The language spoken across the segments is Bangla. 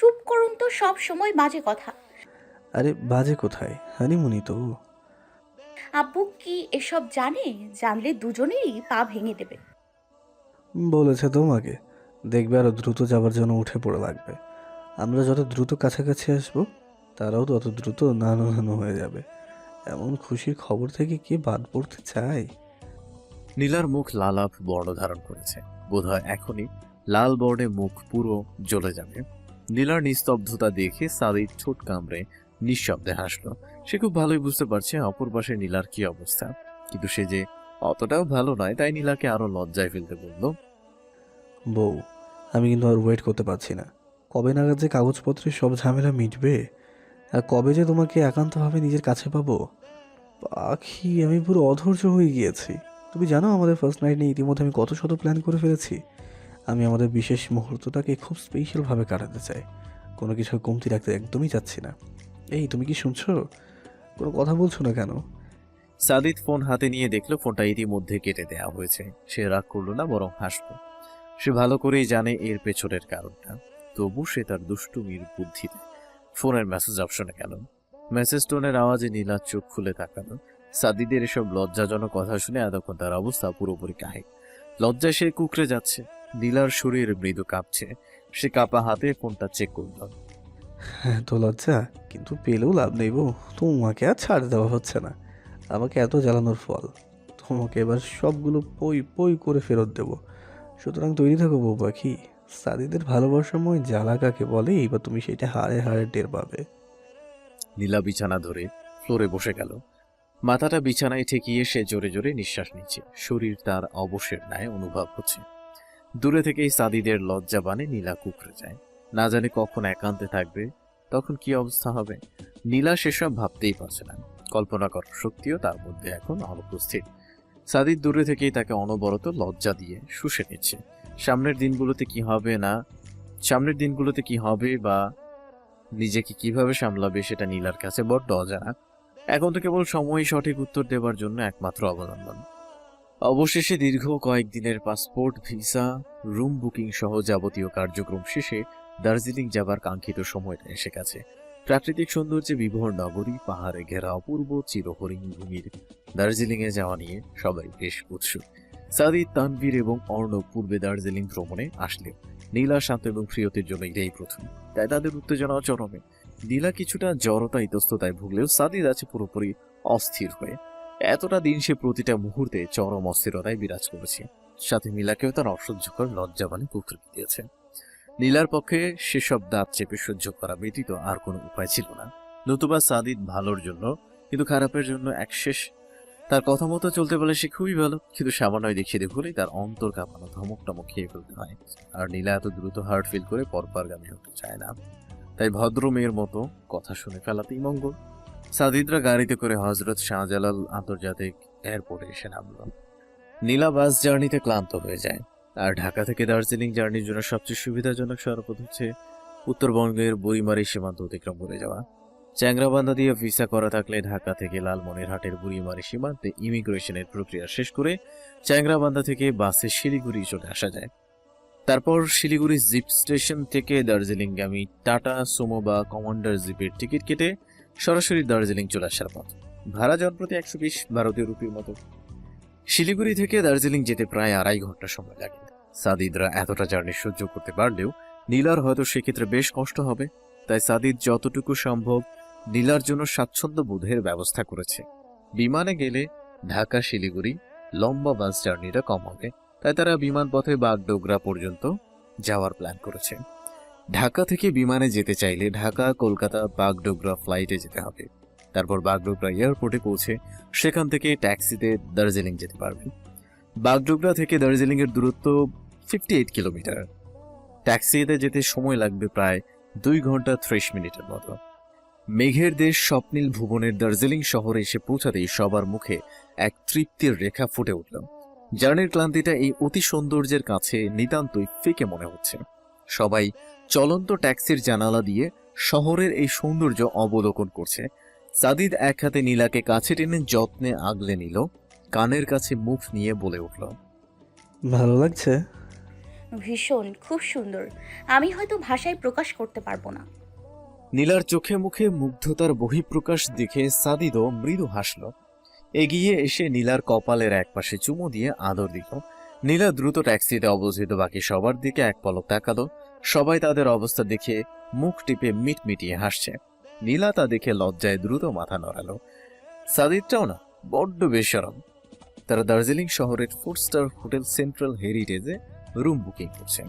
চুপ করুন তো, সব সময় বাজে কথা। আরে বাজে কোথায়, হানিমুনই তো। আব্বু কি এসব জানে? জানলে দুজনেরই পা ভেঙে দেবে। বলেছে তোমাকে? দেখবে আরো দ্রুত যাবার জন্য উঠে পড়ে লাগবে। আমরা যত দ্রুত কাছাকাছি আসবো, তারাও তত দ্রুত নানু নানু হয়ে যাবে। এমন খুশির খবর থেকে কে বাদ পড়তে চায়? নীলার মুখ লালাভ বর্ণ ধারণ করেছে। বোধহয় এখনই লাল বর্ণে মুখ পুরো জ্বলে যাবে। নীলার নিস্তব্ধতা দেখে সাদিদ ঠোঁট কামড়ে নিঃশব্দে হাসলো। সে খুব ভালোই বুঝতে পারছে অপর পাশে নীলার কি অবস্থা, কিন্তু সে যে অতটাও ভালো নয়, তাই নীলাকে আরো লজ্জায় ফেলতে বলল। বউ, আমি কিন্তু আর ওয়েট করতে পারছি না। কবে নাগাদ যে কাগজপত্রের সব ঝামেলা মিটবে, আর কবে যে তোমাকে একান্তভাবে নিজের কাছে পাবো। পাখি, আমি পুরো অধৈর্য হয়ে গিয়েছি। তুমি জানো আমাদের ফার্স্ট নাইট নিয়ে ইতিমধ্যে আমি কত শত প্ল্যান করে ফেলেছি। আমি আমাদের বিশেষ মুহূর্তটাকে খুব স্পেশালভাবে কাটাতে চাই। কোনো কিছু কমতি রাখতে একদমই চাচ্ছি না। এই, তুমি কি শুনছো? কোনো কথা বলছো না কেন? সাদিদ ফোন হাতে নিয়ে দেখলো ফোনটা ইতিমধ্যে কেটে দেওয়া হয়েছে। সে রাগ করলো না, বরং হাসলো। সে ভালো করেই জানে এর পেছনের কারণটা, তবু সে তার দুষ্টুমির বুদ্ধিতে ফোনের মেসেজ অপশনে গেল। মেসেজ টোনের আওয়াজে নীলা চোখ খুলে তাকালো। সাদিদের এসব লজ্জাজনক কথা শুনে এতক্ষণ তার অবস্থা পুরোপুরি কাহিল। লজ্জায় সে কুকড়ে যাচ্ছে। নীলার শরীর মৃদু কাঁপছে। সে কাঁপা হাতে ফোনটা চেক করল। হ্যাঁ, তো লজ্জা, কিন্তু পেলেও লাভ নেই বউ। তোমাকে আর ছাড় দেওয়া হচ্ছে না। আমাকে এত জ্বালানোর ফল। তোমাকে এবার সবগুলো পই পই করে ফেরত দেবো। সুতরাং তৈরি থাকো বউ পাখি। সাদিদের ভালোবাসাময় জ্বালা কাকে বলে, এইবার তুমি সেটা হাড়ে হাড়ে টের পাবে। নীলা বিছানা ধরে ফ্লোরে বসে গেল। মাথাটা বিছানায় ঠেকিয়ে সে জোরে জোরে নিঃশ্বাস নিচ্ছে। শরীর তার অবশের ন্যায় অনুভব হচ্ছে। দূরে থেকেই সাদিদের লজ্জা বানে নীলা কুকড়ে যায়। না জানে কখন একান্তে থাকবে, তখন কি অবস্থা হবে। নীলা সেসব ভাবতেই পারছে না। কল্পনা করার শক্তিও তার মধ্যে এখন অনুপস্থিত। সাদিদ দূরে থেকেই তাকে অনবরত লজ্জা দিয়ে শুষে নিচ্ছে। সামনের দিনগুলোতে কি হবে না, সামনের দিনগুলোতে কি হবে বা নিজেকে কিভাবে সামলাবে সেটা নীলার কাছে বড্ড অজানা। এখন তো কেবল সময়ই সঠিক উত্তর দেবার জন্য একমাত্র অবলম্বন। অবশেষে দীর্ঘ কয়েকদিনের পাসপোর্ট, ভিসা, রুম বুকিং সহ যাবতীয় কার্যক্রম শেষে দার্জিলিং যাবার কাঙ্ক্ষিত সময়টা এসে গেছে। প্রাকৃতিক সৌন্দর্যে বিভোর নগরী, পাহাড়ে ঘেরা অপূর্ব চিরহরিণ ভূমির দার্জিলিংয়ে যাওয়া নিয়ে সবাই বেশ উৎসুক। সাদিদ, তানভীর এবং অর্ণব পূর্বে দার্জিলিং ভ্রমণে আসলেও নীলা, শান্ত এবং প্রিয়তির জন্য এটাই প্রথম, তাই তাদের উত্তেজনা চরমে। নীলা কিছুটা জড়তা ইতস্ততায় ভুগলেও সাদিদ আছে পুরোপুরি অস্থির হয়ে। এতটা দিন সে প্রতিটা মুহূর্তে চরম অস্থিরতায় বিরাজ করেছে। সাথে নীলাকেও তার অসহ্যকর লজ্জাবানে কুকড়ে দিয়েছে। নীলার পক্ষে সেসব দাঁত চেপে সহ্য করা ব্যতীত আর কোনো উপায় ছিল না। নতুবা সাদিদ ভালোর জন্য, কিন্তু খারাপের জন্য এক শেষ। তার কথা মতো চলতে বলে সে খুবই ভালো, কিন্তু সামান্য দেখিয়ে হলেই তার অন্তর কাঁপানো ধমক টমক খেয়ে ফেলতে হয়। আর নীলা এত দ্রুত হার্ট ফিল করে পরপারগামী হতে চায় না। তাই ভদ্র মেয়ের মতো কথা শুনে ফেলাতেই মঙ্গল। সাদিদরা গাড়িতে করে হজরত শাহজালাল আন্তর্জাতিক এয়ারপোর্টে এসে নামল। নীলা বাস জার্নিতে ক্লান্ত হয়ে যায়। আর ঢাকা থেকে দার্জিলিং জার্নির জন্য সবচেয়ে সুবিধাজনক সড়কপথ হচ্ছে উত্তরবঙ্গের বুড়িমারি সীমান্ত অতিক্রম করে যাওয়া। চ্যাংরাবান্ধা দিয়ে ভিসা করা থাকলে ঢাকা থেকে লালমনিরহাটের বুড়িমারি সীমান্তে ইমিগ্রেশনের প্রক্রিয়া শেষ করে চ্যাংরাবান্ধা থেকে বাসে শিলিগুড়ি চলে আসা যায়। তারপর শিলিগুড়ি জিপ স্টেশন থেকে দার্জিলিংগামী টাটা সুমো বা কমান্ডার জিপের টিকিট কেটে সরাসরি দার্জিলিং চলে আসার পথ। ভাড়া জনপ্রতি 120 ভারতীয় রুপির মতো। শিলিগুড়ি থেকে দার্জিলিং যেতে প্রায় 2.5 ঘন্টা সময় লাগে। সাদিদরা এতটা জার্নি সহ্য করতে পারলেও নীলার হয়তো সেক্ষেত্রে বেশ কষ্ট হবে। তাই সাদিদ যতটুকু সম্ভব নীলার জন্য স্বাচ্ছন্দ্য বোধের ব্যবস্থা করেছে। বিমানে গেলে ঢাকা শিলিগুড়ি লম্বা বাস জার্নিটা কম হবে, তাই তারা বিমানপথে বাগডোগরা পর্যন্ত যাওয়ার প্ল্যান করেছে। ঢাকা থেকে বিমানে যেতে চাইলে ঢাকা, কলকাতা, বাগডোগরা ফ্লাইটে যেতে হবে। তারপর বাগডোগরা এয়ারপোর্টে পৌঁছে সেখান থেকে ট্যাক্সিতে দার্জিলিং যেতে পারবেন। বাগডোগরা থেকে দার্জিলিং এর দূরত্ব 58 কিলোমিটার। ট্যাক্সিতে যেতে সময় লাগবে প্রায় 2 ঘন্টা 30 মিনিটের মতো। মেঘের দেশ স্বপ্নীল ভুবনের দার্জিলিং শহরে এসে পৌঁছাতেই সবার মুখে এক তৃপ্তির রেখা ফুটে উঠল। জার্নির ক্লান্তিটা এই অতি সৌন্দর্যের কাছে নিতান্তই ফিকে মনে হচ্ছে। সবাই চলন্ত ট্যাক্সির জানালা দিয়ে শহরের এই সৌন্দর্য অবলোকন করছে। সাদিদ এক হাতে নীলাকে কাছে টেনে যত্নে আগলে নিল, কানের কাছে মুখ নিয়ে বলে উঠল, ভালো লাগছে? ভীষণ, খুব সুন্দর। আমি হয়তো ভাষায় প্রকাশ করতে পারবো না। নীলার চোখে মুখে মুগ্ধতার বহিঃপ্রকাশ দেখে সাদিদও মৃদু হাসল। এগিয়ে এসে নীলার কপালের একপাশে চুমু দিয়ে আদর দিল। নীলা দ্রুত ট্যাক্সিতে অবস্থিত বাকি সবার দিকে এক পলক তাকালো। সবাই তাদের অবস্থা দেখে মুখ টিপে মিটমিটিয়ে হাসছে। নীলা তা দেখে লজ্জায় দ্রুত মাথা নড়ালো। সাদিদটাও না, বড্ড বেশরম। তারা দার্জিলিং শহরের 4 স্টার হোটেল সেন্ট্রাল হেরিটেজে রুম বুকিং করছেন।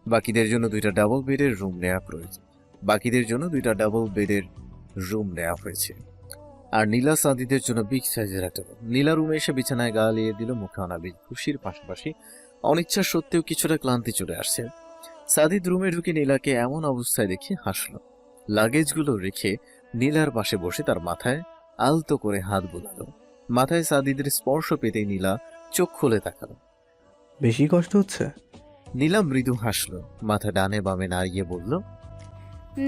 বাকিদের জন্য দুইটা ডাবল বেডের রুম নেওয়া হয়েছে। আর নীলা সাদিদের জন্য বিগ সাইজের একটা রুম। নীলা রুমে এসে বিছানায় গা লিয়ে দিল। মুখে অনাবিল খুশির পাশাপাশি অনিচ্ছা সত্ত্বেও কিছুটা ক্লান্তি চলে আসছে। সাদিদ রুমে ঢুকে নীলাকে এমন অবস্থায় দেখে হাসল। লাগেজগুলো রেখে নীলার পাশে বসে তার মাথায় আলতো করে হাত বুলালো। মাথায় সাদিদের স্পর্শ পেতেই নীলা চোখ খুলে তাকালো। বেশি কষ্ট হচ্ছে? নীলা মৃদু হাসল, মাথা ডানে বামে নাড়িয়ে বলল,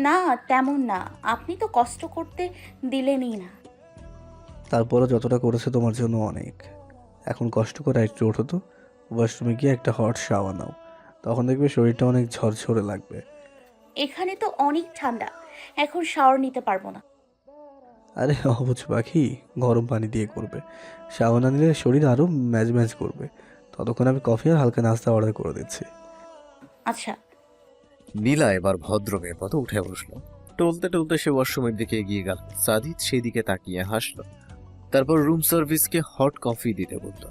না, তেমন না। আপনি তো কষ্ট করতে দিলেনই না। তারপরও যতটা করেছে তোমার জন্য অনেক। এখন কষ্ট করে একটু ওঠো তো, ওয়াশরুমে গিয়ে একটা হট শাওয়ার নাও। তখন দেখবে শরীরটা অনেক ঝরঝরে লাগবে। এখানে তো অনেক ঠান্ডা, এখন শাওয়ার নিতে পারবো না। আরে অবুঝ পাখি, গরম পানি দিয়ে করবে। শাওয়ার না নিলে শরীর আরও ম্যাজ ম্যাজ করবে। ততক্ষণ আমি কফি আর হালকা নাস্তা অর্ডার করে দিচ্ছি। আচ্ছা। নীলা এবার ভদ্র মেয়ের মতো উঠে বসলো। টলতে টলতে সে ওয়াশরুমের দিকে এগিয়ে গেল। সাদিদ সেদিকে তাকিয়ে হাসলো। তারপর রুম সার্ভিসকে হট কফি দিতে বলল।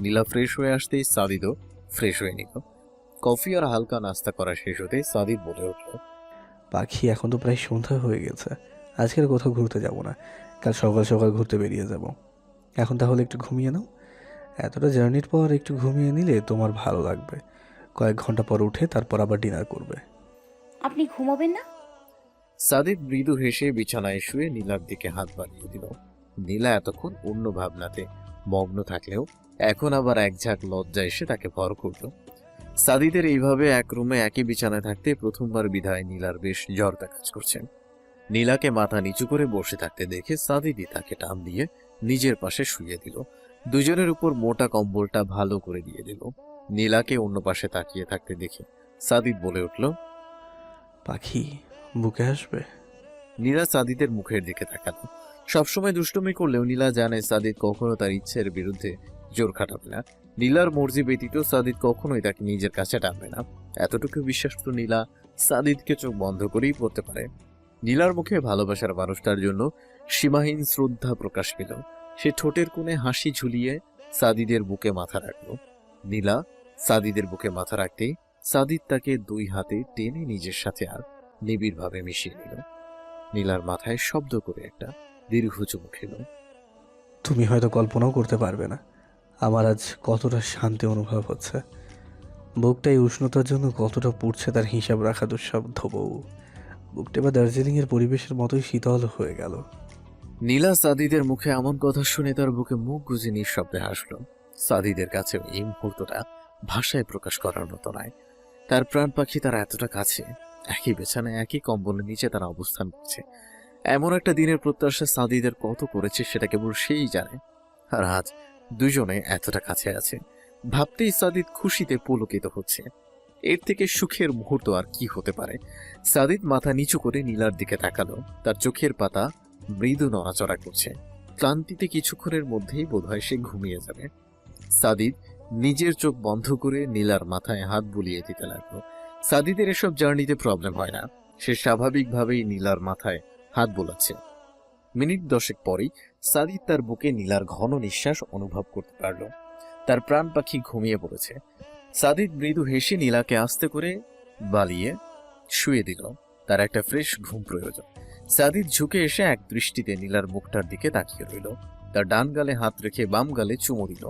নীলা ফ্রেশ হয়ে আসতেই সাদিদও ফ্রেশ হয়ে নিল। কফি আর হালকা নাস্তা করা শেষ হতেই সাদিদ বলে উঠল, পাখি, এখন তো প্রায় সন্ধ্যা হয়ে গেছে। আজকের কোথাও ঘুরতে যাব না, কাল সকাল সকাল ঘুরতে বেরিয়ে যাব। এখন তাহলে একটু ঘুমিয়ে নাও। এতটা জার্নির পর একটু ঘুমিয়ে নিলে তোমার ভালো লাগবে। কয়েক ঘন্টা পর উঠে তারপর আবার ডিনার করবে। আপনি ঘুমাবেন না? সাদিদ মৃদু হেসে বিছানায় শুয়ে নীলার দিকে হাত বাড়িয়ে দিল। নীলা এতক্ষণ অন্য ভাবনাতে মগ্ন থাকলেও এখন আবার এক ঝাঁক লজ্জা এসে তাকে ভর করল। সাদিদের এইভাবে এক রুমে একই বিছানায় থাকতে প্রথমবার বিধায় নীলার বেশ জড়তা কাজ করছে। নীলাকে মাথা নিচু করে বসে থাকতে দেখে সাদিদই তাকে টান দিয়ে নিজের পাশে শুয়ে দিল। দুজনের উপর মোটা কম্বলটা ভালো করে দিয়ে দিল। নীলাকে অন্য পাশে তাকিয়ে থাকতে দেখে সাদিদ বলে উঠল, পাখি, বুকে আসবে? নীলা সাদিদের মুখের দিকে তাকালো। সবসময় দুষ্টুমি করলেও নীলা জানে সাদিদ কখনো তার ইচ্ছের বিরুদ্ধে জোর খাটাবে না। নীলার মর্জি ব্যতীত সাদিদ কখনোই তাকে নিজের কাছে টানবে না। এতটুকু বিশ্বাস তো নীলা সাদিদকে চোখ বন্ধ করেই পড়তে পারে। নীলার মুখে ভালোবাসার মানুষটার জন্য সীমাহীন শ্রদ্ধা প্রকাশ পেল। সে ঠোঁটের কোণে হাসি ঝুলিয়ে সাদিদের বুকে মাথা রাখল। নীলা সাদিদের বুকে মাথা রাখতেই সাদিদ তাকে দুই হাতে টেনে নিজের সাথে আর নিবিড়ভাবে মিশিয়ে নিল। নীলার মাথায় শব্দ করে একটা দীর্ঘ চুমু খেল। তুমি হয়তো কল্পনাও করতে পারবে না আমার আজ কতটা শান্তি অনুভব হচ্ছে। বুকটা এই উষ্ণতার জন্য কতটা পুড়ছে তার হিসাব রাখা দুঃসাধ্য বউ। বুকটা বা দার্জিলিংয়ের পরিবেশের মতোই শীতল হয়ে গেল। নীলা সাদিদের মুখে এমন কথা শুনে তার বুকে মুখ গুজে নিঃশব্দে হাসল। সাদিদের কাছে এই মুহূর্তটা ভাষায় প্রকাশ করার মতো নয়। তার প্রাণ পাখি তারা এতটা কাছে, একই বিছানায় একই কম্বলের নিচে তারা অবস্থান করছে। এমন একটা দিনের প্রত্যাশা সাদিদের কত করেছে সেটা কেবল সেই জানে। আর আজ দুজনে এতটা কাছে আছে ভাবতেই সাদিদ খুশিতে পুলকিত হচ্ছে। এর থেকে সুখের মুহূর্ত আর কি হতে পারে। সাদিদ মাথা নিচু করে নীলার দিকে তাকালো। তার চোখের পাতা মৃদু নড়াচড়া করছে। ক্লান্তিতে কিছুক্ষণের মধ্যেই বোধহয় সে ঘুমিয়ে যাবে। সাদিদ নিজের চোখ বন্ধ করে নীলার মাথায় হাত বুলিয়ে দিতে লাগলো। সাদিদের এসব জার্নিতে প্রবলেম হয় না। সে স্বাভাবিকভাবেই নীলার মাথায় হাত বোলাচ্ছে। মিনিট 10 পরেই সাদিদ তার বুকে নীলার ঘন নিঃশ্বাস অনুভব করতে পারল। তার প্রাণ পাখি ঘুমিয়ে পড়েছে। সাদিদ মৃদু হেসে নীলাকে আস্তে করে বালিয়ে শুয়ে দিল। তার একটা ফ্রেশ ঘুম প্রয়োজন। সাদিদ ঝুঁকে এসে এক দৃষ্টিতে নীলার মুখটার দিকে তাকিয়ে রইল। তার ডান গালে হাত রেখে বাম গালে চুমু দিল।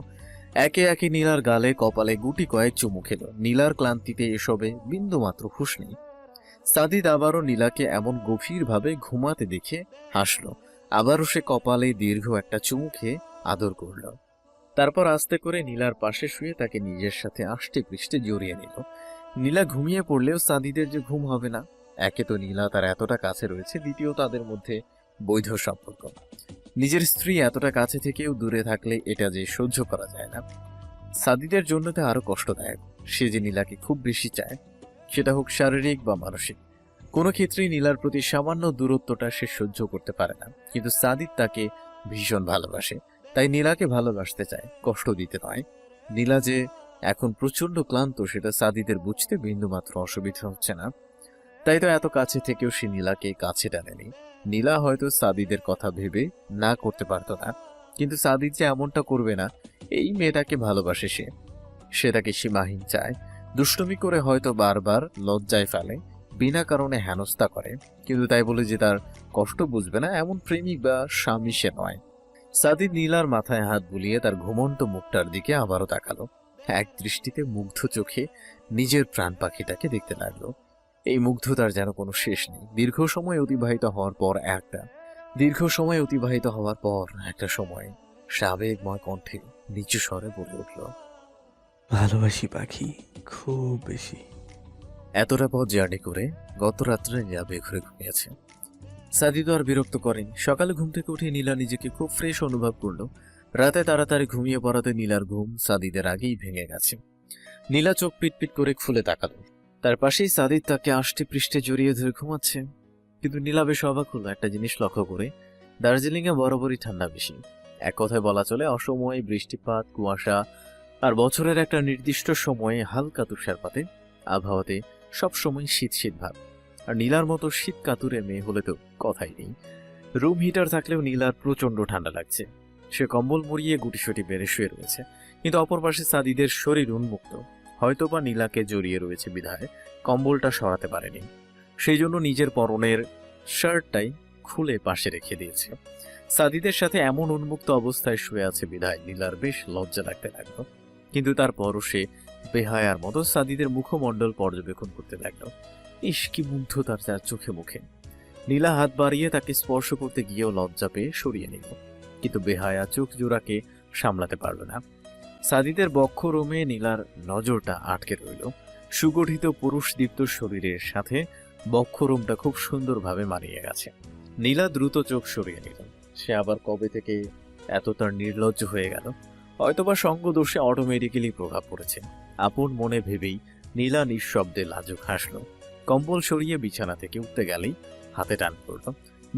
একে একে নীলার গালে কপালে গুটি কয়েক চুমু খেল। নীলার ক্লান্তিতে এসবে বিন্দুমাত্র হুঁশ নেই। সাদিদ আবারও নীলাকে এমন গভীরভাবে ঘুমাতে দেখে হাসল। আবারও সে কপালে দীর্ঘ একটা চুমু খেয়ে আদর করল। তারপর আস্তে করে নীলার পাশে শুয়ে তাকে নিজের সাথে আষ্টে পৃষ্ঠে জড়িয়ে নিল। নীলা ঘুমিয়ে পড়লেও সাদিদের যে ঘুম হবে না। একে তো নীলা তার এতটা কাছে রয়েছে, দ্বিতীয় তাদের মধ্যে বৈধ সম্পর্ক। নিজের স্ত্রী এতটা কাছে থেকেও দূরে থাকলে এটা যে সহ্য করা যায় না। সাদিদের জন্য তা আরো কষ্টদায়ক। সে যে নীলাকে খুব বেশি চায়, সেটা হোক শারীরিক বা মানসিক। কোনো ক্ষেত্রেই নীলার প্রতি সামান্য দূরত্বটা সে সহ্য করতে পারে না। কিন্তু সাদিদ তাকে ভীষণ ভালোবাসে, তাই নীলাকে ভালোবাসতে চায়, কষ্ট দিতে নয়। নীলা যে এখন প্রচন্ড ক্লান্ত সেটা সাদিদের বুঝতে বিন্দুমাত্র অসুবিধা হচ্ছে না। তাই তো এত কাছে থেকেও সে নীলাকে কাছে টানেনি। নীলা হয়তো সাদিদের কথা ভেবে না করতে পারতো না, কিন্তু সাদিদ যে এমনটা করবে না, এই মেয়েটাকে ভালোবাসে সে। সে তাকে সীমাহীন চায়, দুষ্টুমি করে হয়তো বারবার লজ্জায় ফেলে, বিনা কারণে হেনস্থা করে, কিন্তু তাই বলে যে তার কষ্ট বুঝবে না এমন প্রেমিক বা স্বামী সে নয়। সাদিদ নীলার মাথায় হাত বুলিয়ে তার ঘুমন্ত মুখটার দিকে আবারও তাকালো। এক দৃষ্টিতে মুগ্ধ চোখে নিজের প্রাণ পাখিটাকে দেখতে লাগলো। এই মুগ্ধতার যেন কোনো শেষ নেই। দীর্ঘ সময় অতিবাহিত হওয়ার পর একটা সময় সে আবেগময় কণ্ঠে নিচু স্বরে বলে উঠল, ভালোবাসি পাখি, খুব বেশি। এতটা পথ জার্নি করে গত রাত্রে নীলা বেঘরে ঘুমিয়েছে। সাদিদ আর বিরক্ত করেনি। সকালে ঘুম থেকে উঠে নীলা নিজেকে খুব ফ্রেশ অনুভব করলো। রাতে তাড়াতাড়ি ঘুমিয়ে পড়াতে নীলার ঘুম সাদিদের আগেই ভেঙে গেছে। নীলা চোখ পিটপিট করে খুলে তাকালো। তার পাশেই সাদিদ তাকে আষ্টে পৃষ্ঠে জড়িয়ে ধরে ঘুমাচ্ছে। কিন্তু নীলা বেশ অবাক হলো একটা জিনিস লক্ষ্য করে, দার্জিলিংয়ে বরাবরই ঠান্ডা বেশি। এক কথায় বলা চলে অসময়ে বৃষ্টিপাত, কুয়াশা আর বছরের একটা নির্দিষ্ট সময়ে হালকা তুষারপাতে আবহাওয়াতে সবসময় শীত শীত ভাব। আর নীলার মতো শীত কাতুরে মেয়ে হলে তো কথাই নেই। রুম হিটার থাকলেও নীলার প্রচন্ড ঠান্ডা লাগছে। সে কম্বল মুড়িয়ে গুটিসুটি বেড়ে শুয়ে রয়েছে, কিন্তু অপর পাশে সাদিদের শরীর উন্মুক্ত। হয়তোবা নীলাকে জড়িয়ে রয়েছে বিধায় কম্বলটা সরাতে পারেনি। সেই জন্য নিজের পরনের শার্টটাই খুলে পাশে রেখে দিয়েছে। সাদিদের সাথে এমন উন্মুক্ত অবস্থায় শুয়ে আছে বিধায় নীলার বেশ লজ্জা লাগতে লাগলো। কিন্তু তারপরও সে বেহায়ার মতো সাদিদের মুখমণ্ডল পর্যবেক্ষণ করতে লাগলো। ইস, কি মুগ্ধ তার চোখে মুখে। নীলা হাত বাড়িয়ে তাকে স্পর্শ করতে গিয়েও লজ্জা পেয়ে সরিয়ে নিল, কিন্তু বেহায়া চোখ জোড়াকে সামলাতে পারল না। সাদিদের বক্ষ রোমে নীলার নজরটা আটকে রইল। সুগঠিত পুরুষদীপ্ত শরীরের সাথে বক্ষরোমটা খুব সুন্দরভাবে মানিয়ে গেছে। নীলা দ্রুত চোখ সরিয়ে নিল। সে আবার কবে থেকে এত তার নির্লজ্জ হয়ে গেল? হয়তোবা সঙ্গ দোষে অটোমেটিক্যালি প্রভাব পড়েছে। আপন মনে ভেবেই নীলা নিঃশব্দে লাজুক হাসল। কম্বল সরিয়ে বিছানা থেকে উঠতে গেলেই হাতে টান পড়ল।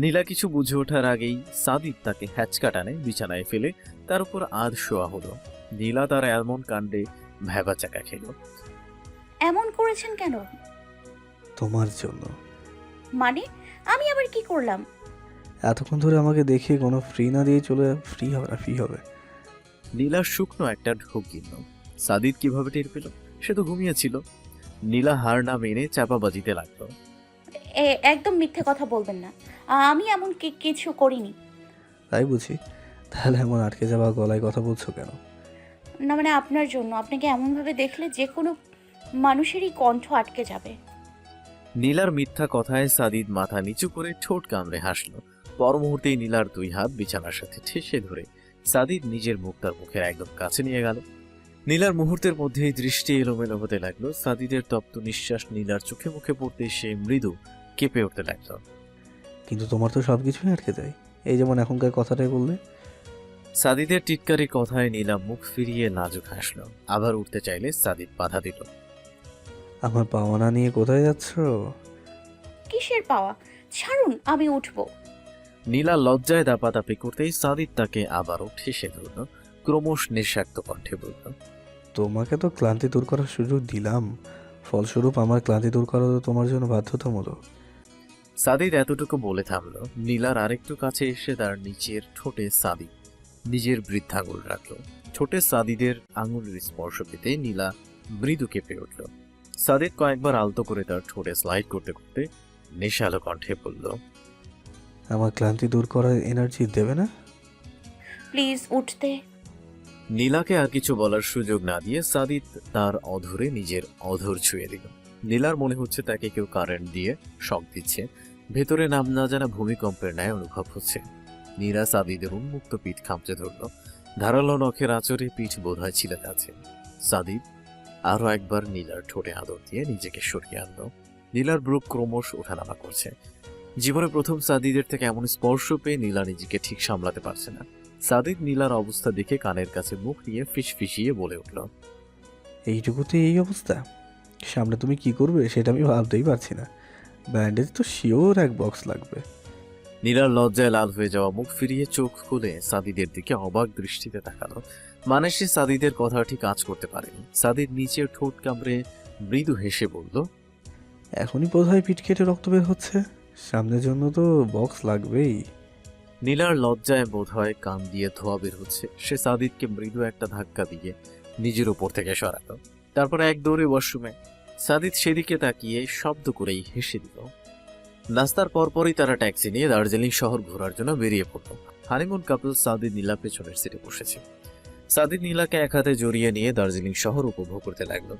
নীলা কিছু বুঝে ওঠার আগেই সাদিদ তাকে হ্যাচকা টানে বিছানায় ফেলে তার উপর আধ শোয়া হলো। নীলা তার এমন কাণ্ডে ভ্যাবা চাকা খেল। এমন করেছেন কেন? তোমার জন্য। মানে আমি আবার কি করলাম? এতক্ষণ ধরে আমাকে দেখে কোনো ফ্রি না দিয়ে চলে ফ্রি হবে। নীলার শুকনো একটা ঢোক গিলল। সাদিদ কিভাবে টের পেল? সে তো ঘুমিয়েছিল। নীলা হার না মেনে চাপা বাজিতে লাগলো। একদম মিথ্যে কথা বলবেন না, আমি এমন কিছু করিনি। তাই বুঝি? তাহলে এমন আটকে যাওয়া গলায় কথা বলছো কেন? না মানে আপনার জন্য, আপনাকে এমনভাবে দেখলে যে কোনো মানুষেরই কণ্ঠ আটকে যাবে। নীলার মিথ্যা কথায় সাদিদ মাথা নিচু করে ঠোঁট কামড়ে হাসল। পর মুহূর্তেই নীলার দুই হাত বিছানার সাথে ঠেসে ধরে সাদিদ নিজের মুখ তার মুখের একদম কাছে নিয়ে গেল। নীলার মুহূর্তের মধ্যেই দৃষ্টি এলোমেলো হতে লাগলো। সাদিদের তপ্ত নিঃশ্বাস নীলার চোখে মুখে পড়তে সে মৃদু কেঁপে উঠতে লাগলো। কিন্তু তোমার তো সবকিছুই আটকে যায়, এই যেমন এখনকার কথাটাই বললে। সাদিদের টিটকারি কথায় নীলা মুখ ফিরিয়ে লাজুক হাসল। আবার উঠতে চাইলে সাদিদ বাধা দিল। আমার পাওনা নিয়ে কোথায় যাচ্ছ? কিসের পাওয়া? ছাড়ুন, আমি উঠবো। নীলা লজ্জায় দাপাদাপি করতেই সাদিদ তাকে আবারও ঠেসে ধরল। ক্রমশ নিঃস্বার্থ কণ্ঠে বলল, তোমাকে তো ক্লান্তি দূর করার সুযোগ দিলাম, ফলস্বরূপ আমার ক্লান্তি দূর করা তো তোমার জন্য বাধ্যতামূলক। সাদিদ এতটুকু বলে থামল। নীলার আরেকটু কাছে এসে তার নিচের ঠোঁটে সাদিদ নিজের বৃদ্ধাঙ্গুল রাখল। ঠোঁটে সাদিদের আঙুলের স্পর্শ পেতে নীলা মৃদু কেঁপে উঠল। সাদিদ কয়েকবার আলতো করে তার ঠোঁটে স্লাইড করতে করতে নেশালো কণ্ঠে বলল, আমার ক্লান্তি দূর করার এনার্জি দেবে না? প্লিজ উঠতে। নীলাকে আর কিছু বলার সুযোগ না দিয়ে সাদিদ তার অধরে নিজের অধর ছুঁয়ে দিল। নীলার মনে হচ্ছে তাকে কেউ কারেন্ট দিয়ে শক দিচ্ছে। ভেতরে নাম না জানা ভূমিকম্পের ন্যায় অনুভব হচ্ছে। নীলা সাদিদের উন্মুক্ত পিঠ খামচে ধরল। ধারালো নখের আঁচড়ে পিঠ বোধহয় ছিলে যাচ্ছে। সাদিদ আরো একবার নীলার ঠোঁটে আদর দিয়ে নিজেকে সরিয়ে আনলো। নীলার ব্রুক ক্রমশ ওঠানামা করছে। জীবনে প্রথম সাদিদের থেকে এমন স্পর্শ পেয়ে নীলা নিজেকে ঠিক সামলাতে পারছে না। সাদিদ নীলার অবস্থা দেখে কানের কাছে মুখ নিয়ে ফিসফিসিয়ে বলে উঠল, এইটুকুতে এই অবস্থা, সামনে তুমি কি করবে সেটা আমি ভাবতেই পারছি না। ব্যান্ডেজ তো শিওর এক বক্স লাগবে। নীলার লজ্জায় লাল হয়ে যাওয়া মুখ ফিরিয়ে চোখ খুলে সাদিদের দিকে অবাক দৃষ্টিতে তাকালো। মানে সে সাদিদের কথাটি কাজ করতে পারেনি। সাদিদ নিচের ঠোঁট কামড়ে মৃদু হেসে বলল, এখনই বোধহয় পিঠ কেটে রক্ত বের হচ্ছে, সামনের জন্য তো বক্স লাগবেই। নীলার লজ্জায় বোধহয় কান দিয়ে ধোয়া বের হচ্ছে। সে সাদিদকে মৃদু একটা ধাক্কা দিয়ে নিজের উপর থেকে সরালো। তারপর এক দৌড়ে ওয়াশরুমে। সাদিদ সেদিকে তাকিয়ে শব্দ করেই হেসে দিল। নাস্তার পরপরই তারা ট্যাক্সি নিয়ে দার্জিলিং শহর ঘোরার জন্য বেরিয়ে পড়ল। হানিমুন কাপল সাদিদ নীলা পেছনের সিটে বসেছে। সাদিদ নীলাকে এক হাতে জড়িয়ে নিয়ে দার্জিলিং শহর উপভোগ করতে লাগলো।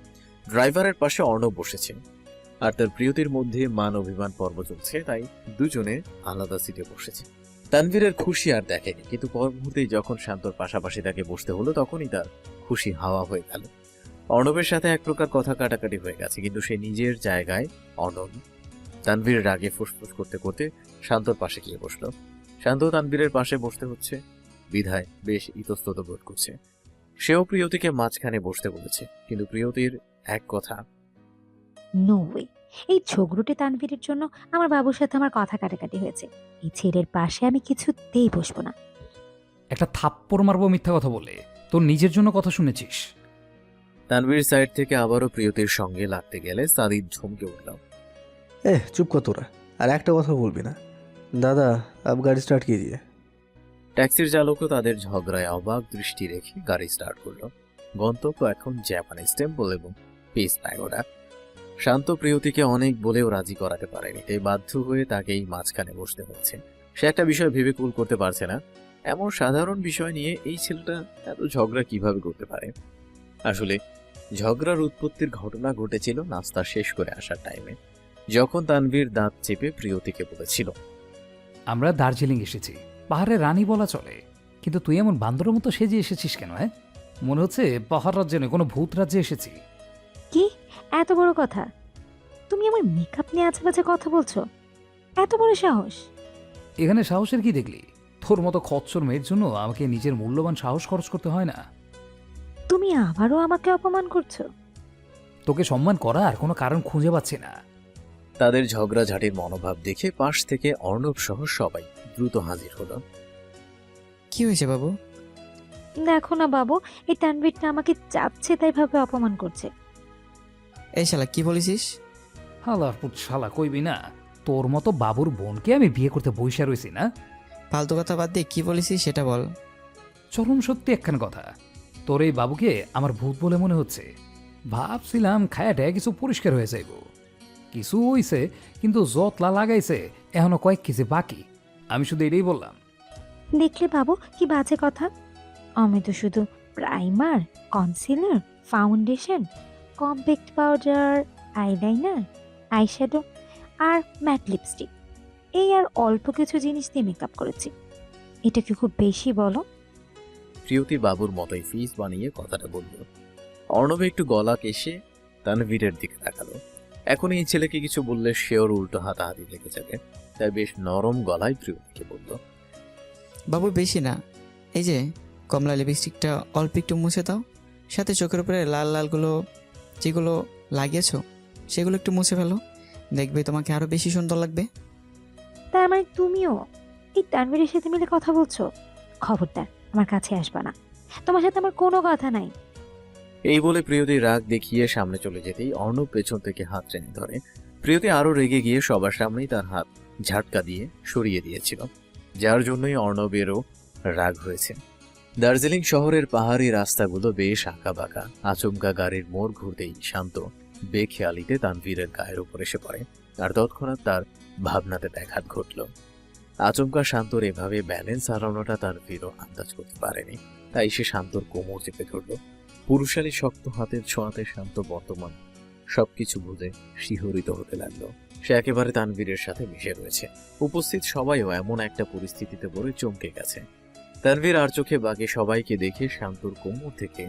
ড্রাইভারের পাশে অর্ণব বসেছে, আর তার প্রিয়তির মধ্যে মান অভিমান পর্ব চলছে, তাই দুজনে আলাদা সিটে বসেছে। তানভীরের খুশি আর দেখেনি, কিন্তু পর মুহূর্তেই যখন শান্তর পাশাপাশি তাকে বসতে হলো তখনই তার খুশি হাওয়া হয়ে গেল। অর্ণবের সাথে এক প্রকার কথা কাটাকাটি হয়ে গেছে, কিন্তু সে নিজের জায়গায় অনড়। তানভীর রাগে ফুসফুস করতে করতে শান্তর পাশে গিয়ে বসলো। শান্ত তানভীরের পাশে বসতে হচ্ছে বিধায় বেশ ইতস্তত বোধ করছে। সেও প্রিয়তিকে মাঝখানে বসতে বলেছে, কিন্তু প্রিয়তির এক কথা, নো ওয়ে, এই ঝগড়ুটে তানভীরের জন্য আমার বাবুর সাথে আমার কথা কাটাকাটি হয়েছে। এই ছেলের পাশে আমি কিছুতেই বসবো না। একটা থাপ্পড় মারবো মিথ্যা কথা বলে। তোর নিজের জন্য কথা শুনেছিস? তানভীর সাইড থেকে আবারও প্রিয়তির সঙ্গে লাগতে গেলে সাদিদ ঝমকে উঠল। চুপ কর তোরা, আর একটা কথা বলবি না। দাদা, আপ গাড়ি স্টার্ট কিজিয়ে। ট্যাক্সির চালকও তাদের ঝগড়ায় অবাক দৃষ্টি রেখে গাড়ি স্টার্ট করলো। গন্তব্য এখন জাপানিজ টেম্পল এবং পিস প্যাগোডা। শান্ত প্রিয়তিকে অনেক বলেও রাজি করাতে পারেনি, তাই বাধ্য হয়ে তাকেই মাঝখানে বসতে হচ্ছে। সে একটা বিষয় ভেবে কুল করতে পারছে না, এমন সাধারণ বিষয় নিয়ে এই ছেলেটা এত ঝগড়া কিভাবে করতে পারে। আসলে ঝগড়ার উৎপত্তির ঘটনা ঘটেছিল নাস্তা শেষ করে আসার টাইমে, যখন তানভীর দাঁত চেপে প্রিয়তিকে বলেছিল, আমরা দার্জিলিং এসেছি, পাহাড়ের রানী বলা চলে, কিন্তু তুই এমন বান্দরের মতো সেজে এসেছিস কেন? হ্যাঁ, মনে হচ্ছে পাহাড় রাজ্যে নয়, কোনো ভূত রাজ্যে এসেছি। কি এত বড় কথা? তুমি আমার মেকআপ নিয়ে আজে বাজে কথা বলছো? এত বড় সাহস! এখানে সাহসের কি দেখলি? তোর মতো খচ্চর মেয়ের জন্য আমাকে নিজের মূল্যবান সাহস খরচ করতে হয় না। তুমি আবারও আমাকে অপমান করছো। তোকে সম্মান করার কোনো কারণ খুঁজে পাচ্ছি না। তাদের ঝগড়াঝাটির মনোভাব দেখে পাশ থেকে অর্ণব সহ সবাই দ্রুত হাজির হলো। কি হয়েছে বাবু? দেখো না বাবু, এই তানভীরটা আমাকে চাচ্ছে তাই ভাবে অপমান করছে। এই শালা কি বলেছিস? হালা পুত শালা কইবি না? তোর মতো বাবুর বোনকে আমি বিয়ে করতে বইসা রয়েছি না? ফালতু কথা বাদ দিয়ে কি বলেছিস সেটা বল। চরম সত্যি একখান কথা, তোর এই বাবুকে আমার ভূত বলে মনে হচ্ছে। ভাবছিলাম খায়াটা কিছু পরিষ্কার হয়ে যাইব, কিছু হইছে, কিন্তু যতলা লাগাইছে এখনো কয়েক কেজি বাকি। আমি শুধু এটাই বললাম। দেখলে বাবু কি বাজে কথা? আমি তো শুধু primer, concealer, foundation, compact powder, eyeliner, eyeshadow আর ম্যাট লিপস্টিক, এই আর অল্প কিছু জিনিস দিয়ে মেকআপ করেছি। এটা কি খুব বেশি বলো? প্রিয়তি বাবুর মতোই ফিস বানিয়ে কথাটা বলল। অর্ণব একটু গলা কেশে তানভীরের দিকে তাকালো। এখন এই ছেলেকে কিছু বললে সেওর উল্টো হাতাহাতি লেগে যাবে, তাই বেশ নরম গলায় প্রিয়তিকে বলল, বাবু বেশি না, এই যে কমলা লিপস্টিকটা অল্প একটু মুছে দাও, সাথে চোখের উপরে লাল লালগুলো যেগুলো লাগিয়েছো সেগুলো একটু মুছে ফেলো, দেখবে তোমাকে আরো বেশি সুন্দর লাগবে। তার মানে তুমিও এই তানভীরের সাথে মিলে কথা বলছো? খবরদার আমার কাছে আসবা না, তোমার সাথে আমার কোনো কথা নাই। এই বলে প্রিয়তি রাগ দেখিয়ে সামনে চলে যেতেই অর্ণব পেছন থেকে হাত টেনে ধরে। প্রিয়তি আরো রেগে গিয়ে সবার সামনেই তার হাত ঝাটকা দিয়ে সরিয়ে দিয়েছিল, যার জন্যই অর্ণবেরও রাগ হয়েছে। দার্জিলিং শহরের পাহাড়ি রাস্তাগুলো বেশ আঁকা বাঁকা। আচমকা গাড়ির মোড় ঘুরতেই শান্ত বেখেয়ালিতে তানভীরের গায়ের উপর এসে পড়ে, আর তৎক্ষণাৎ তার ভাবনাতে ব্যাঘাত ঘটল। আচমকা শান্তর এভাবে ব্যালেন্স হারানোটা তানভীরও আন্দাজ করতে পারেনি, তাই সে শান্তর কোমর চেপে ধরল। পুরুষালী শক্ত হাতের ছোঁয়াতে শান্ত বর্তমান সবকিছু বুঝে শিহরিত হতে লাগলো। সে একেবারে তানভীরের সাথে মিশে রয়েছে। উপস্থিত সবাইও এমন একটা পরিস্থিতিতে পড়ে চমকে গেছে। তানভীর আর চোখে বাকি সবাইকে দেখে শান্তর কোমর থেকে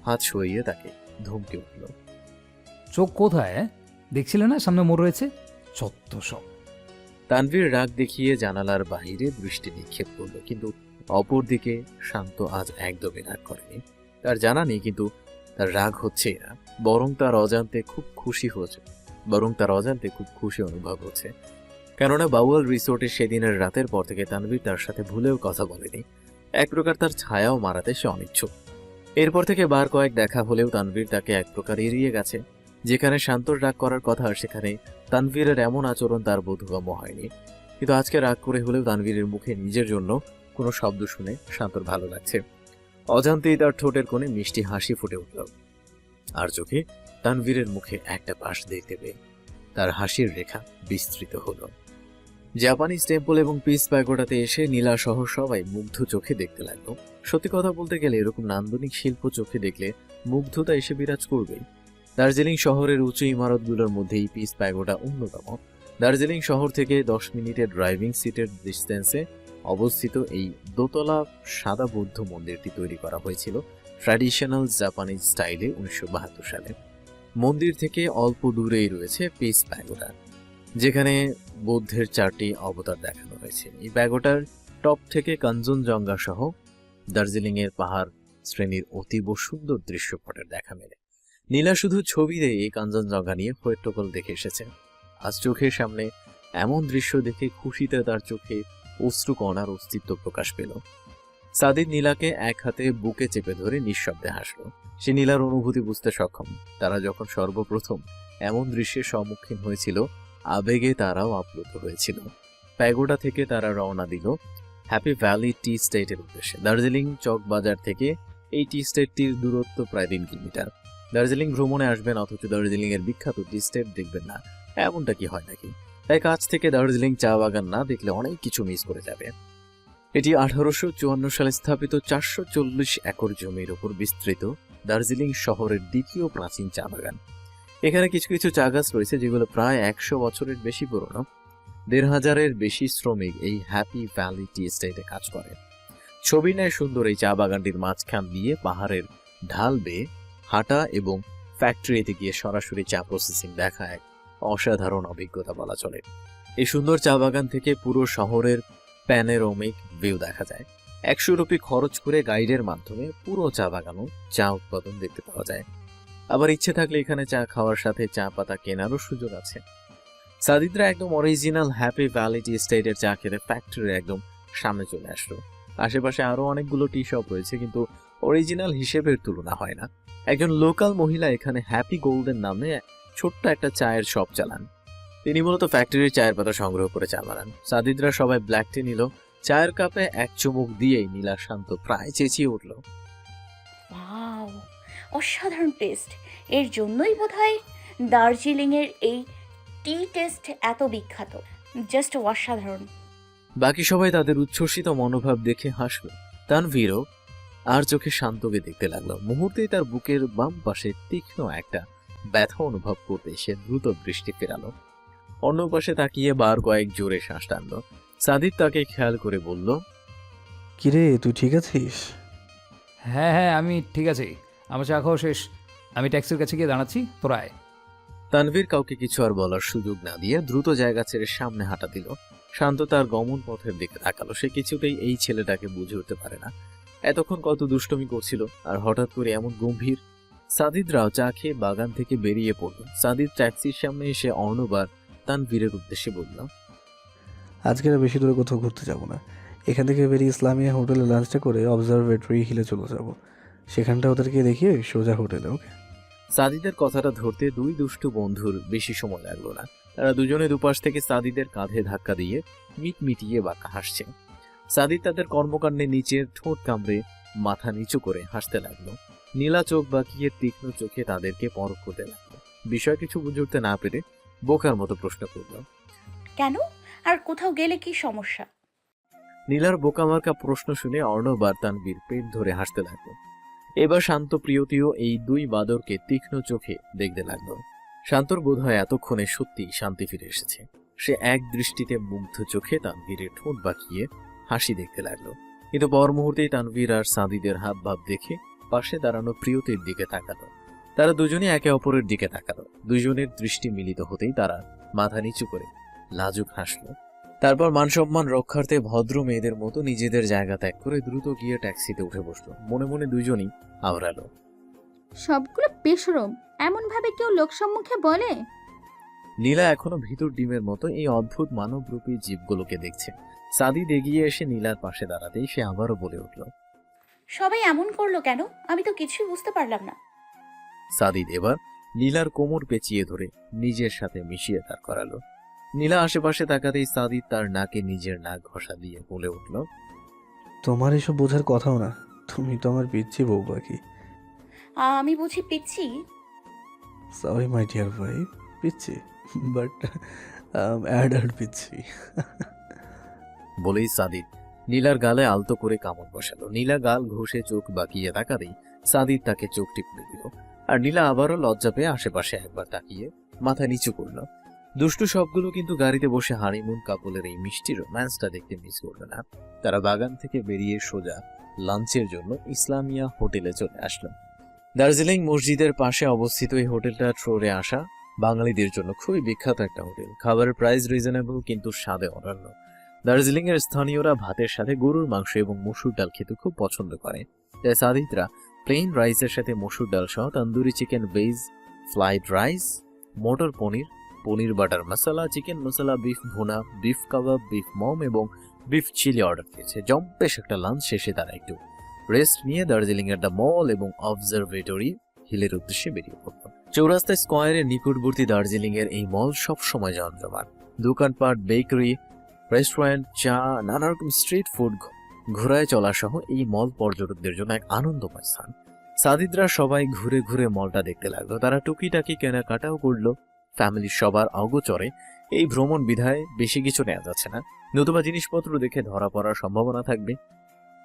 হাত সরিয়ে তাকে ধমকে উঠল। চোখ কোথায়? দেখছিলে না সামনে মোড় রয়েছে? সত্য সব। তানভীর রাগ দেখিয়ে জানালার বাইরে দৃষ্টি নিক্ষেপ করলো, কিন্তু অপরদিকে শান্ত আজ একদমই রাগ করেনি। তার জানা নেই, কিন্তু তার রাগ হচ্ছেই না, বরং তার অজান্তে খুব খুশি অনুভব হচ্ছে। কেননা বাউয়াল রিসোর্টের সেদিনের রাতের পর থেকে তানভীর তার সাথে ভুলেও কথা বলেনি। এক প্রকার তার ছায়াও মারাতে সে অনিচ্ছুক। এরপর থেকে বার কয়েক দেখা হলেও তানভীর তাকে এক প্রকার এড়িয়ে গেছে। যেখানে শান্তর রাগ করার কথা, সেখানে তানভীরের এমন আচরণ তার বোধগম্য হয়নি। কিন্তু আজকে রাগ করে হলেও তানভীরের মুখে নিজের জন্য কোনো শব্দ শুনে শান্তর ভালো লাগছে। অজান্তেই তার ঠোঁটের কোণে মিষ্টি হাসি ফুটে উঠল, আর চোখে তানভীরের মুখে একটা পাশ দেখতে পেয়ে তার হাসির রেখা বিস্তৃত হলো। জাপানিজ টেম্পল এবং পিস প্যাগোডাতে এসে নীলা সহ সবাই মুগ্ধ চোখে দেখতে লাগলো। সত্যি কথা বলতে গেলে এরকম নান্দনিক শিল্প চোখে দেখলে মুগ্ধতা এসে বিরাজ করবেই। দার্জিলিং শহরের উঁচু ইমারতগুলোর মধ্যে এই পিস প্যাগোডা অন্যতম। দার্জিলিং শহর থেকে 10 মিনিটের ড্রাইভিং সিটের ডিস্টেন্সে অবস্থিত এই দোতলা সাদা বৌদ্ধ মন্দিরটি তৈরি করা হয়েছিল ট্র্যাডিশনাল জাপানিজ স্টাইলে 1972 সালে। মন্দির থেকে অল্প দূরেই রয়েছে পিস প্যাগোডা, যেখানে বৌদ্ধের 4টি অবতার দেখানো হয়েছে। এই প্যাগোডার টপ থেকে কাঞ্চনজঙ্ঘা সহ দার্জিলিংয়ের পাহাড় শ্রেণীর অতীব সুন্দর দৃশ্যপটের দেখা মেলে। নীলা শুধু ছবিতে এই কাঞ্চনজঙ্ঘা নিয়ে হট্টগোল দেখে এসেছে। আজ চোখের সামনে এমন দৃশ্য দেখে খুশিতে তার চোখে অশ্রুকণার অস্তিত্ব প্রকাশ পেল। সাদিদ নীলাকে এক হাতে বুকে চেপে ধরে নিঃশব্দে হাসল। সে নীলার অনুভূতি বুঝতে সক্ষম। তারা যখন সর্বপ্রথম এমন দৃশ্যের সম্মুখীন হয়েছিল, আবেগে তারাও আপ্লুত হয়েছিল। প্যাগোডা থেকে তারা রওনা দিল হ্যাপি ভ্যালি টি স্টেটের উদ্দেশ্যে। দার্জিলিং চক বাজার থেকে এই টি স্টেটটির দূরত্ব প্রায় 3 কিলোমিটার। দার্জিলিং ভ্রমণে আসবেন অথচ দার্জিলিং এর বিখ্যাত টি স্টেট দেখবেন না, এমনটা কি হয় নাকি? তাই কাছ থেকে দার্জিলিং চা বাগান না দেখলে অনেক কিছু মিস করে যাবে। এটি 1854 সালে স্থাপিত 440 একর জমির উপর বিস্তৃত দার্জিলিং শহরের দ্বিতীয় প্রাচীন চা বাগান। এখানে কিছু কিছু চা গাছ রয়েছে যেগুলো প্রায় 100 বছরের বেশি পুরনো। 1500-এর বেশি শ্রমিক এই হ্যাপি ভ্যালি টি স্টেটে কাজ করে। ছবির ন্যায় সুন্দর এই চা বাগানটির মাঝখান দিয়ে পাহাড়ের ঢাল বেয়ে হাঁটা এবং ফ্যাক্টরিতে গিয়ে সরাসরি চা প্রসেসিং দেখা এক অসাধারণ অভিজ্ঞতা বলা চলে। এই সুন্দর চা বাগান থেকে পুরো শহরের প্যানোরামিক ভিউ দেখা যায়। 100 রুপি খরচ করে গাইডের মাধ্যমে পুরো চা বাগানও চা উৎপাদন দেখতে পাওয়া যায়। আবার ইচ্ছে থাকলে এখানে চা খাওয়ার সাথে চা পাতা কেনারও সুযোগ আছে। সাদিদরা একদম অরিজিনাল হ্যাপি ভ্যালি টি স্টেটের চা খেতে ফ্যাক্টরির একদম সামনে চলে আসলো। আশেপাশে আরো অনেকগুলো টি শপ রয়েছে, কিন্তু অরিজিনাল হিসেবের তুলনা হয় না। একজন লোকাল মহিলা এখানে হ্যাপি গোল্ডেন নামে ছোট্ট একটা চায়ের শপ চালান। তিনি মূলত ফ্যাক্টরির চায়ের পাতা সংগ্রহ করে চা বানান। সাদিদরা সবাই ব্ল্যাক টি নিল। চায়ের কাপে এক চুমুক দিয়েই নীলা শান্ত প্রায় চেঁচিয়ে উঠল, ওয়াও, অসাধারণ টেস্ট! এর জন্যই বোধহয় দার্জিলিংয়ের এই টি টেস্ট এত বিখ্যাত। জাস্ট অসাধারণ। বাকি সবাই তাদের উচ্ছ্বসিত মনোভাব দেখে হাসল। তানভীরও আর চোখে শান্তকে দেখতে লাগলো। মুহূর্তেই তার বুকের বাম পাশে তীক্ষ্ণ একটা ব্যথা অনুভব করতে সে দ্রুত দৃষ্টি ফেরালো। অন্য পাশে তাকিয়ে বার কয়েক জোরে শ্বাস টানলো। সাদিদ তাকে খেয়াল করে বলল, কিরে, তুই ঠিক আছিস? হ্যাঁ, আমি ঠিক আছি। আমার চা খাওয়া শেষ। আমি ট্যাক্সির কাছে গিয়ে দাঁড়াচ্ছি, তোরা আয়। তানভীর কাউকে কিছু আর বলার সুযোগ না দিয়ে দ্রুত জায়গা ছেড়ে সামনে হাঁটা দিল। শান্ত তার গমন পথের দিকে তাকালো। সে কিছুতেই এই ছেলেটাকে বুঝে উঠতে পারে না এতক্ষণ কত দুষ্টুমি করছিল, আর হঠাৎ করে এমন গম্ভীর। সাদিদরাও চা খেয়ে বাগান থেকে বেরিয়ে পড়ল। সাদিদ ট্যাক্সির সামনে এসে অর্ণবার তানভীরের উদ্দেশ্যে বলল, আজকে আর বেশি দূরে কোথাও ঘুরতে যাব না। এখান থেকে বেরিয়ে ইসলামিয়া হোটেলে লাঞ্চটা করে অবজারভেটরি হিলে চলে যাব। সেখানটা ওদেরকে দেখিয়ে সোজা হোটেলে। ওকে? সাদিদের কথাটা ধরতে দুই দুষ্টু বন্ধুর বেশি সময় লাগলো না। তারা দুজনে দুপাশ থেকে সাদিদের কাঁধে ধাক্কা দিয়ে মিটমিটিয়ে বাঁকা হাসছে। সাদিদ তাদের কর্মকাণ্ডে নিচের ঠোঁট কামড়ে মাথা নিচু করে হাসতে লাগলো। নীলা চোখ বাঁকিয়ে তীক্ষ্ণ চোখে তাদেরকে পরখ করতে লাগলো। বিষয় কিছু বুঝে উঠতে না পেরে বোকার মতো প্রশ্ন করল, কেন? আর কোথাও গেলে কি সমস্যা? নীলার বোকামার্কা প্রশ্ন শুনে অর্ণব আর তানভীর পেট ধরে হাসতে লাগলো। এবার শান্ত প্রিয়তিও এই দুই বাদরকে তীক্ষ্ণ চোখে দেখতে লাগলো। শান্তর বোধ হয় এতক্ষণে সত্যি শান্তি ফিরে এসেছে। সে এক দৃষ্টিতে মুগ্ধ চোখে তানভীরের ঠোঁট বাঁকিয়ে হাসি দেখতে লাগলো। কিন্তু পর মুহূর্তেই তানভীর আর সাদিদের হাব ভাব দেখে পাশে দাঁড়ানো প্রিয়তির দিকে তাকালো। তারা দুজনে একে অপরের দিকে তাকালো। দুজনের দৃষ্টি মিলিত হতেই তারা মাথা নিচু করে লাজুক হাসলো। তারপর মানসম্মান রক্ষার্থে ভদ্র মেয়েদের মতো নিজেদের জায়গা ত্যাগ করে দ্রুত গিয়ে ট্যাক্সিতে উঠে বসলো। মনে মনে দুজনই আওড়ালো, সবগুলো বেশরম, এমন ভাবে কেউ লোকসম্মুখে বলে? নীলা এখনো ভিতর ডিমের মতো এই অদ্ভুত মানবরূপী জীবগুলোকে দেখছে। সাদিদ এগিয়ে এসে নীলার পাশে দাঁড়াতেই সে আবারও বলে উঠল। সবাই এমন করলো কেন? আমি তো কিছুই বুঝতে পারলাম না। সাদিদ এবার নীলার কোমর পেঁচিয়ে ধরে নিজের সাথে মিশিয়ে দাঁড় করালো। নীলা আশেপাশে তাকাতেই সাদিদ তার নাকে নিজের নাক ঘষা দিয়ে বলে উঠল। তোমার এসব বোঝার কথাও না, তুমি তো আমার পিচ্ছি বউ পাখি। আমি বুঝি পিচ্ছি? সরি মাই ডিয়ার ভাই, পিচ্ছি, বাট অ্যাডাল্ট পিচ্ছি। বলেই সাদিদ নীলার গালে আলতো করে কামড় বসালো। নীলা গাল ঘষে চোখ বাঁকিয়ে তাকাতেই সাদিদ তাকে চোখ টিপে দিল। আর নীলা আবারও লজ্জা পেয়ে আশেপাশে একবার তাকিয়ে মাথা নিচু করল। দুষ্টু সবগুলো কিন্তু গাড়িতে বসে হানিমুন কাপলের এই মিষ্টি রোম্যান্সটা দেখতে মিস করবে না। তারা বাগান থেকে বেরিয়ে সোজা লাঞ্চের জন্য ইসলামিয়া হোটেলে চলে আসলো। দার্জিলিং মসজিদের পাশে অবস্থিত এই হোটেলটা ট্যুরে আসা বাঙালিদের জন্য খুবই বিখ্যাত একটা হোটেল। খাবারের প্রাইস রিজনেবল কিন্তু স্বাদে অনন্য। দার্জিলিং এর স্থানীয়রা ভাতের সাথে গরুর মাংস এবং মসুর ডাল খেতে খুব পছন্দ করে। তাই সাদিদরা প্লেন রাইসের সাথে মসুর ডাল সহ tandoori chicken, veg fried rice, matar paneer, paneer butter masala, chicken masala, beef bhuna, beef kebab, beef মম এবং বিফ চিলি অর্ডার দিয়েছে। জম্পেশ একটা লাঞ্চ শেষে তারা একটু রেস্ট নিয়ে দার্জিলিং এর দ্য মল এবং অবজারভেটরি হিলের উদ্দেশ্যে বেরিয়ে পড়ল। চৌরাস্তা স্কোয়ারের নিকটবর্তী দার্জিলিং এর এই মল সবসময় জমজমাট। দোকানপাট, বেকারি, রেস্টুরেন্ট, চা, নানা রকম স্ট্রিট ফুড ঘোরায় চলা সহ এই মল পর্যটকদের জন্য এক আনন্দময় স্থান। সাদিদরা সবাই ঘুরে ঘুরে মলটা দেখতে লাগলো। তারা টুকিটাকি কেনাকাটাও করলো। ফ্যামিলির সবার অগোচরে এই ভ্রমণ বিধায় বেশি কিছু নেওয়া যাচ্ছে না, নতুবা জিনিসপত্র দেখে ধরা পড়ার সম্ভাবনা থাকবে।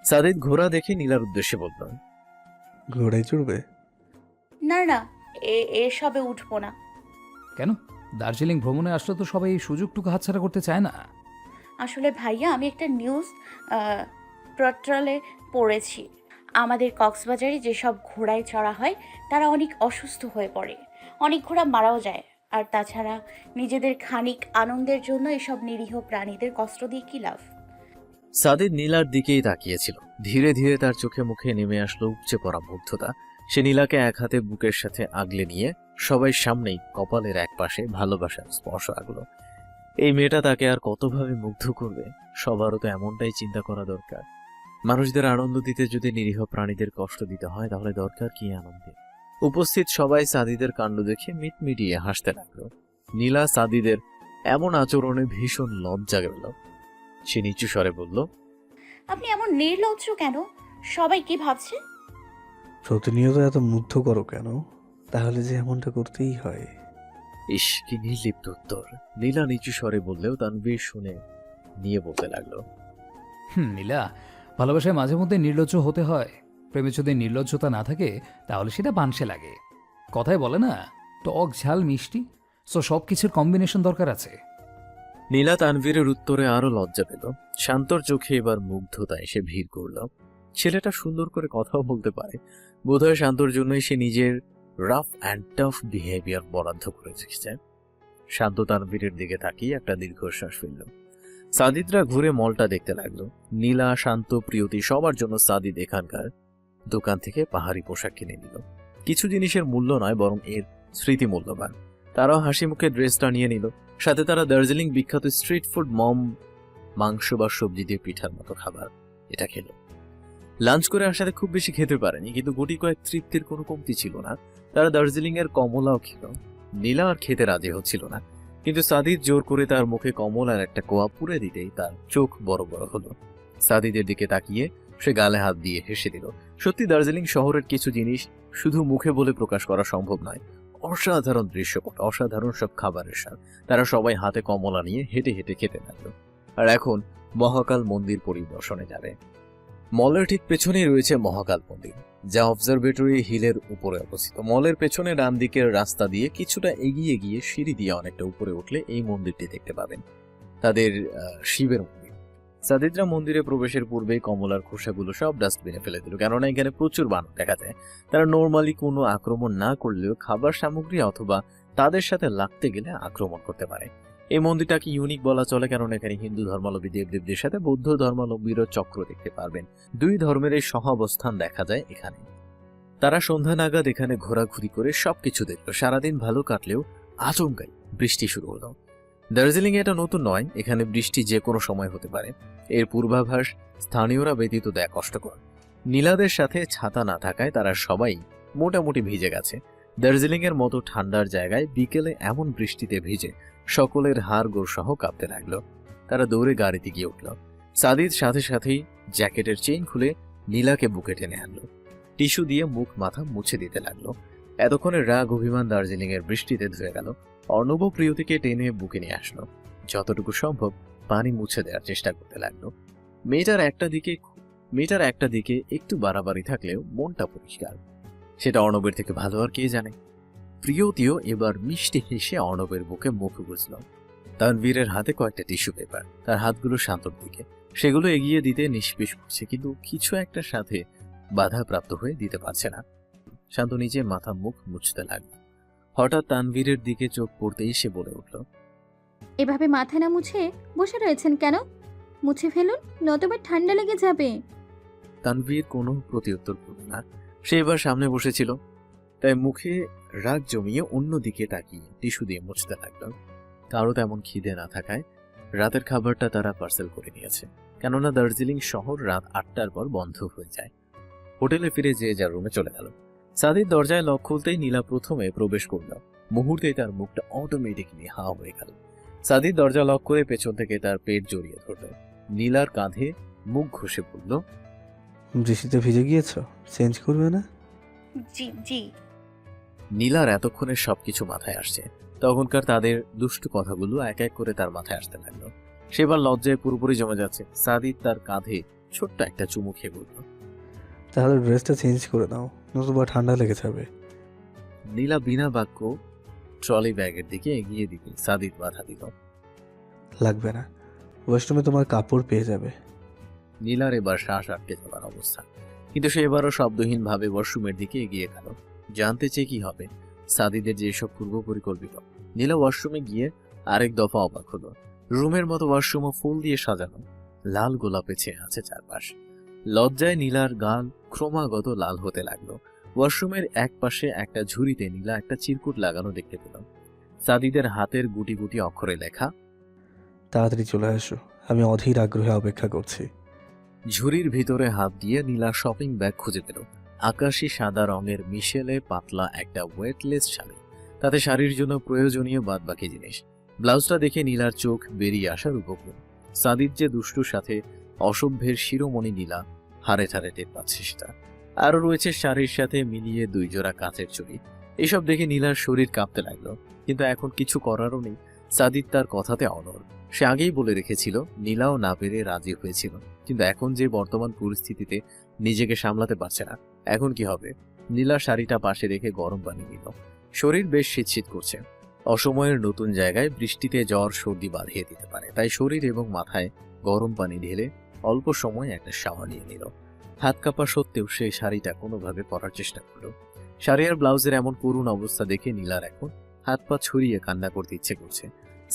সাদিদ ঘোড়া দেখে নীলার উদ্দেশ্যে বলল। ঘোড়ায় চড়বে? না না, এসবে উঠবো না। কেন? দার্জিলিং ভ্রমণে আসলে তো সবাই এই সুযোগটুকু হাতছাড়া করতে চায় না। আসলে ভাইয়া, আমি একটা নিউজ পোর্টালে পড়েছি। আমাদের কক্সবাজারে যেসব ঘোড়ায় চড়া হয় তারা অনেক অসুস্থ হয়ে পড়ে, অনেক ঘোড়া মারাও যায়। আর তাছাড়া নিজেদের খানিক আনন্দের জন্য এসব নিরীহ প্রাণীদের কষ্ট দিয়ে কী লাভ? সাদিদ নীলার দিকেই তাকিয়েছিল। ধীরে ধীরে তার চোখে মুখে নেমে আসলো উপচে পড়া মুগ্ধতা। সে নীলাকে এক হাতে বুকের সাথে আগলে নিয়ে সবাই সামনেই কপালের এক পাশে ভালোবাসার স্পর্শ আঁকলো। এই মেয়েটা তাকে আর কতভাবে মুগ্ধ করবে, সবারও তো এমনটাই চিন্তা করা দরকার। মানুষদের আনন্দ দিতে যদি নিরীহ প্রাণীদের কষ্ট দিতে হয় তাহলে দরকার কি আনন্দের? উপস্থিত সবাই সাদিদের কাণ্ড দেখে মিটমিটিয়ে হাসতে লাগলো। নীলা সাদিদের এমন আচরণে ভীষণ লজ্জা গেল। সে নিচু স্বরে বলল, আপনি এমন নির্লজ্জ কেন? সবাই কি ভাবছে? প্রতিনিয়ত এত মুগ্ধ করো কেন? তাহলে যে এমনটা করতেই হয়। ইস, কি নির্লিপ্ত উত্তর। নীলা নিচু স্বরে বললেও তানভীর শুনে নিয়ে বলতে লাগলো, নীলা, ভালোবাসায় মাঝে মধ্যে নির্লজ্জ হতে হয়। প্রেমে যদি নির্লজ্জতা না থাকে তাহলে সেটা বানসে লাগে। কথায় বলে না, টক ঝাল মিষ্টি, সো সব কিছুর কম্বিনেশন দরকার আছে। নীলা তানভীরের উত্তরে আরো লজ্জা পেল। শান্তর চোখে এবার মুগ্ধতা এসে ভিড় করল। ছেলেটা সুন্দর করে কথাও বলতে পারে। বোধহয় শান্তর জন্যই সে নিজের রাফ অ্যান্ড টাফ বিহেভিয়ার বরাদ্দ করে রেখেছে। শান্ত তানভীরের দিকে তাকিয়ে একটা দীর্ঘশ্বাস ফেলল। সাদিদরা ঘুরে মলটা দেখতে লাগলো। নীলা, শান্ত, প্রিয়তি সবার জন্য সাদিদ এখানকার দোকান থেকে পাহাড়ি পোশাক কিনে নিল। কিছু জিনিসের মূল্য নয়, বরং এর স্মৃতি মূল্যবান। তারাও হাসি মুখে ড্রেসটা নিয়ে নিল। সাথে তারা দার্জিলিং বিখ্যাত স্ট্রিট ফুড মম, মাংস বা সবজি দিয়ে পিঠার মতো খাবার এটা খেলো। লাঞ্চ করে আসাতে খুব বেশি খেতে পারেনি, কিন্তু গুটি কয়েক তৃপ্তির কোনো কমতি ছিল না। তারা দার্জিলিং এর কমলাও খেল। নীলা আর খেতে রাজি হচ্ছিল না, কিন্তু সাদিদ জোর করে তার মুখে কমলার একটা কোয়া পুরে দিতেই তার চোখ বড় বড় হলো। সাদিদের দিকে তাকিয়ে সে গালে হাত দিয়ে হেসে দিল। সত্যি দার্জিলিং শহরের কিছু জিনিস শুধু মুখে বলে প্রকাশ করা সম্ভব নয়। অসাধারণ দৃশ্যপট, অসাধারণ সব খাবারের স্বাদ। তারা সবাই হাতে কমলা নিয়ে হেঁটে হেঁটে খেতে লাগলো। আর এখন মহাকাল মন্দির পরিদর্শনে যাবে। মলের ঠিক পেছনেই রয়েছে মহাকাল মন্দির, যা অবজারভেটরি হিলের উপরে অবস্থিত। মলের পেছনে ডান দিকের রাস্তা দিয়ে কিছুটা এগিয়ে গিয়ে সিঁড়ি দিয়ে অনেকটা উপরে উঠলে এই মন্দিরটি দেখতে পাবেন, তাদের শিবের মন্দির। সাদিদরা মন্দিরে প্রবেশের পূর্বেই কমলার খোসাগুলো সব ডাস্টবিনে ফেলে দিল, কেননা এখানে প্রচুর বানর দেখা যায়। তারা নর্মালি কোনো আক্রমণ না করলেও খাবার সামগ্রী অথবা তাদের সাথে লাগতে গেলে আক্রমণ করতে পারে। এই মন্দিরটাকে ইউনিক বলা চলে, কারণ এখানে হিন্দু ধর্মাবলম্বী দেবদেবীদের সাথে বৌদ্ধ ধর্মাবলম্বীরও চক্র দেখতে পারবেন। দুই ধর্মের এই সহাবস্থান দেখা যায় এখানে। তারা সন্ধ্যা নাগাদ এখানে ঘোরাঘুরি করে সবকিছু দেখলো। সারাদিন ভালো কাটলেও আচমকাই বৃষ্টি শুরু হলো। দার্জিলিং এটা নতুন নয়, এখানে বৃষ্টি যে কোনো সময় হতে পারে। এর পূর্বাভাস স্থানীয়রা ব্যতীত দেয়া কষ্টকর। নীলাদের সাথে ছাতা না থাকায় তারা সবাই মোটামুটি ভিজে গেছে। দার্জিলিং এর মতো ঠান্ডার জায়গায় বিকেলে এমন বৃষ্টিতে ভিজে সকলের হাড় গোড় সহ কাঁপতে লাগলো। তারা দৌড়ে গাড়িতে গিয়ে উঠল। সাদিদ সাথে সাথেই জ্যাকেটের চেইন খুলে নীলাকে বুকে টেনে আনলো। টিস্যু দিয়ে মুখ মাথা মুছে দিতে লাগলো। এতক্ষণে রাগ অভিমান দার্জিলিং এর বৃষ্টিতে ধুয়ে গেল। অর্ণব প্রিয়তিকে টেনে বুকে নিয়ে আসলো। যতটুকু সম্ভব পানি মুছে দেওয়ার চেষ্টা করতে লাগলো। মেয়েটার একটা দিকে একটু বাড়াবাড়ি থাকলেও মনটা পরিষ্কার। সেটা অর্ণবের থেকে ভালো আর কে জানে। প্রিয়তিও এবার মিষ্টি হেসে অর্ণবের বুকে মুখ গুজল। তানভীরের হাতে কয়েকটা টিস্যু পেপার, তার হাতগুলো শান্তর দিকে। সেগুলো এগিয়ে দিতে নিষ্পিস করছে, কিন্তু কিছু একটার সাথে বাধাপ্রাপ্ত হয়ে দিতে পারছে না। শান্ত নিজে মাথা মুখ মুছতে লাগলো। হঠাৎ তানভীরের দিকে চোখ পড়তেই সে বলে উঠল, এভাবে মাথা না মুছে বসে রয়েছেন কেন? মুছে ফেলুন, নতুবা ঠান্ডা লেগে যাবে। তানভীর কোনো প্রত্যুত্তর করল না। সে এবার সামনে বসেছিল, তাই মুখে রাগ জমিয়ে অন্যদিকে তাকিয়ে টিস্যু দিয়ে মুছতে লাগলো। কারো তেমন খিদে না থাকায় রাতের খাবারটা তারা পার্সেল করে নিয়েছে, কেননা দার্জিলিং শহর রাত 8টার পর বন্ধ হয়ে যায়। হোটেলে ফিরে যে যার রুমে চলে গেল। সাদির দরজায় লক খুলতেই নীলা প্রথমে প্রবেশ করল। মুহূর্তেই তার মুখটা অটোমেটিকলি হা হয়ে গেল। সাদির দরজা লক করে পেছন থেকে তার পেট জড়িয়ে ধরল। নীলার কাঁধে মুখ ঘষে পড়ল। বৃষ্টিতে ভিজে গিয়েছ, চেঞ্জ করবে না? জি জি। নীলার এতক্ষণে সবকিছু মাথায় আসছে। তখনকার তাদের দুষ্টু কথাগুলো এক এক করে তার মাথায় আসতে লাগলো। সেবার লজ্জায় পুরোপুরি জমে যাচ্ছে। সাদিদ তার কাঁধে ছোট্ট একটা চুমু খেয়ে বলল, তাহলে ড্রেসটা চেঞ্জ করে নাও, নতুবা ঠান্ডা লেগে যাবে। নীলা বিনা বাক্য ট্রলি ব্যাগের দিকে এগিয়ে দিতে সাদিদ বাধা দিল। লাগবে না, ওয়াশরুমে তোমার কাপড় পেয়ে যাবে। নীলার এবার শ্বাস আটকে যাওয়ার অবস্থা, কিন্তু সে এবারও শব্দহীন ভাবে ওয়াশরুমের দিকে এগিয়ে গেল। জানতে চেয়ে কি হবে সাদিদের যেসব পূর্ব পরিকল্পিত। নীলা ওয়াশরুমে গিয়ে আরেক দফা অবাক হলো। রুমের মতো ওয়াশরুমও ফুল দিয়ে সাজানো, লাল গোলাপে ছেয়ে আছে চারপাশ। লজ্জায় নীলার গাল ক্রমাগত লাল হতে লাগলো। ওয়াশরুমের এক পাশে একটা ঝুড়িতে নীলা একটা চিরকুট লাগানো দেখতে পেল। সাদিদের হাতের গুটি গুটি অক্ষরে লেখা, তাড়াতাড়ি চলে আসো, আমি অধীর আগ্রহে অপেক্ষা করছি। ঝুড়ির ভিতরে হাত দিয়ে নীলা শপিং ব্যাগ খুঁজে পেল। আকাশি সাদা রঙের মিশেলে পাতলা একটা ওয়েটলেস শাড়ি, তাতে শাড়ির জন্য প্রয়োজনীয় বাদবাকি জিনিস। ব্লাউজটা দেখে নীলার চোখ বেরিয়ে আসার উপক্রম। সাদিদ যে দুষ্টুর সাথে অসভ্যের শিরোমণি নীলা হাড়ে ঠাড়ে টের পাচ্ছে সেটা। আরও রয়েছে শাড়ির সাথে মিলিয়ে 2 জোড়া কাঁচের চুড়ি। এসব দেখে নীলার শরীর কাঁপতে লাগলো, কিন্তু এখন কিছু করারও নেই। সাদিদ তার কথাতে অনড়। সে আগেই বলে রেখেছিল, নীলাও না পেরে রাজি হয়েছিল, কিন্তু এখন যে বর্তমান পরিস্থিতিতে নিজেকে সামলাতে পারছে না। এখন কি হবে? নীলা শাড়িটা পাশে রেখে গরম পানি নিল। শরীর বেশ শীত করছে। অসময়ের নতুন জায়গায় বৃষ্টিতে জ্বর সর্দি বাঁধিয়ে দিতে পারে, তাই শরীর এবং মাথায় গরম পানি ঢেলে অল্প সময় একটা শাওয়ার নিয়ে নিল। হাত কাঁপা সত্ত্বেও সে শাড়িটা কোনোভাবে পরার চেষ্টা করল। শাড়ি আর ব্লাউজের এমন করুণ অবস্থা দেখে নীলার এখন হাত পা ছড়িয়ে কান্না করতে ইচ্ছে করছে।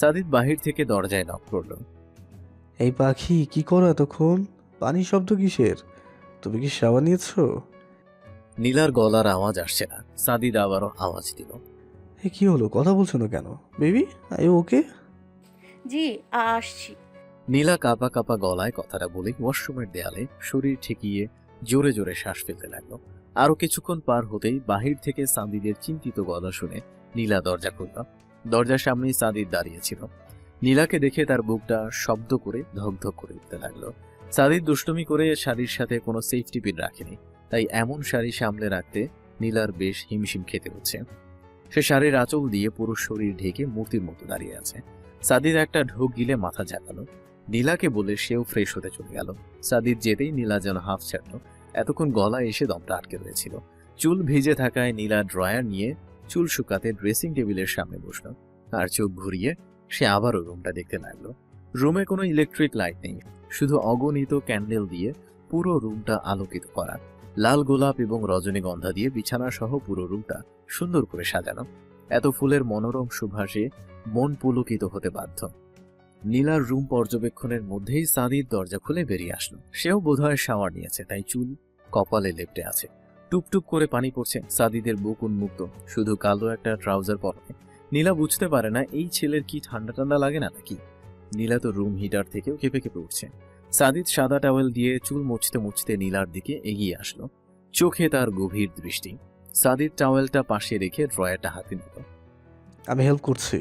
সাদিদ বাহির থেকে দরজায় নক করল। এই পাখি, কি করো এতক্ষণ? পানির শব্দ কিসের? তুমি কি শাওয়ার নিয়েছো? নীলার গলার আওয়াজ আসছে না। সাদিদ আবারও আওয়াজ দিল। এ কি হলো, কথা বলছো না কেন? বেবি, আই ওকে? জি আসছি। নীলা কাঁপা কাঁপা গলায় কথাটা বলে ওয়াশরুমের দেয়ালে শরীর ঠেকিয়ে জোরে জোরে শ্বাস ফেলতে লাগলো। আরো কিছুক্ষণ পার হতেই বাহির থেকে সাদিদের চিন্তিত গলা শুনে নীলা দরজা খুলল। দরজার সামনেই সাদিদ দাঁড়িয়েছিল। নীলাকে দেখে তার বুকটা শব্দ করে ধকধক করে উঠতে লাগলো। সাদিদ দুষ্টুমি করে শাড়ির সাথে কোনো সেফটি পিন রাখেনি, তাই এমন শাড়ি সামলে রাখতে নীলার বেশ হিমশিম খেতে হচ্ছে। সে শাড়ির আঁচল দিয়ে পুরো শরীর ঢেকে মূর্তির মতো দাঁড়িয়ে আছে। সাদিদ একটা ঢোক গিলে মাথা ঝাঁকালো। নীলাকে বলে সেও ফ্রেশ হতে চলে গেল। সাদিদ যেতেই নীলা যেন হাফ ছাড়ল। এতক্ষণ গলায় এসে দমটা আটকে রয়েছিল। চুল ভিজে থাকায় নীলা ড্রয়ার নিয়ে চুল শুকাতে ড্রেসিং টেবিলের সামনে বসল, আর চোখ ঘুরিয়ে সে আবারও রুমটা দেখতে লাগলো। রুমে কোনো ইলেকট্রিক লাইট নেই, শুধু অগণিত ক্যান্ডেল দিয়ে পুরো রুমটা আলোকিত করা। লাল গোলাপ এবং রজনীগন্ধা দিয়ে বিছানা সহ পুরো রুমটা সুন্দর করে সাজানো। এত ফুলের মনোরম সুভাষে মন পুলকিত হতে বাধ্য। নীলার রুম পর্যবেক্ষণের মধ্যেই সাদিদ দরজা খুলে বেরিয়ে আসলো। সেও বোধহয় শাওয়ার নিয়েছে, তাই চুল কপালে লেপটে আছে। টুপটুপ করে পানি পড়ছে, সাদিদের বুক উন্মুক্ত, শুধু কালো একটা ট্রাউজার পরনে। নীলা বুঝতে পারে না এই ছেলের কি ঠান্ডা ঠান্ডা লাগে না নাকি। নীলা তো রুম হিটার থেকেও কেঁপে কেঁপে উঠছে। সাদিদ সাদা টাওয়েল দিয়ে চুল মুছতে মুছতে নীলার দিকে এগিয়ে আসলো, চোখে তার গভীর দৃষ্টি। সাদিদ টাওয়েলটা পাশে রেখে ড্রয়ারটা হাতে নিল। আমি হেল্প করছি।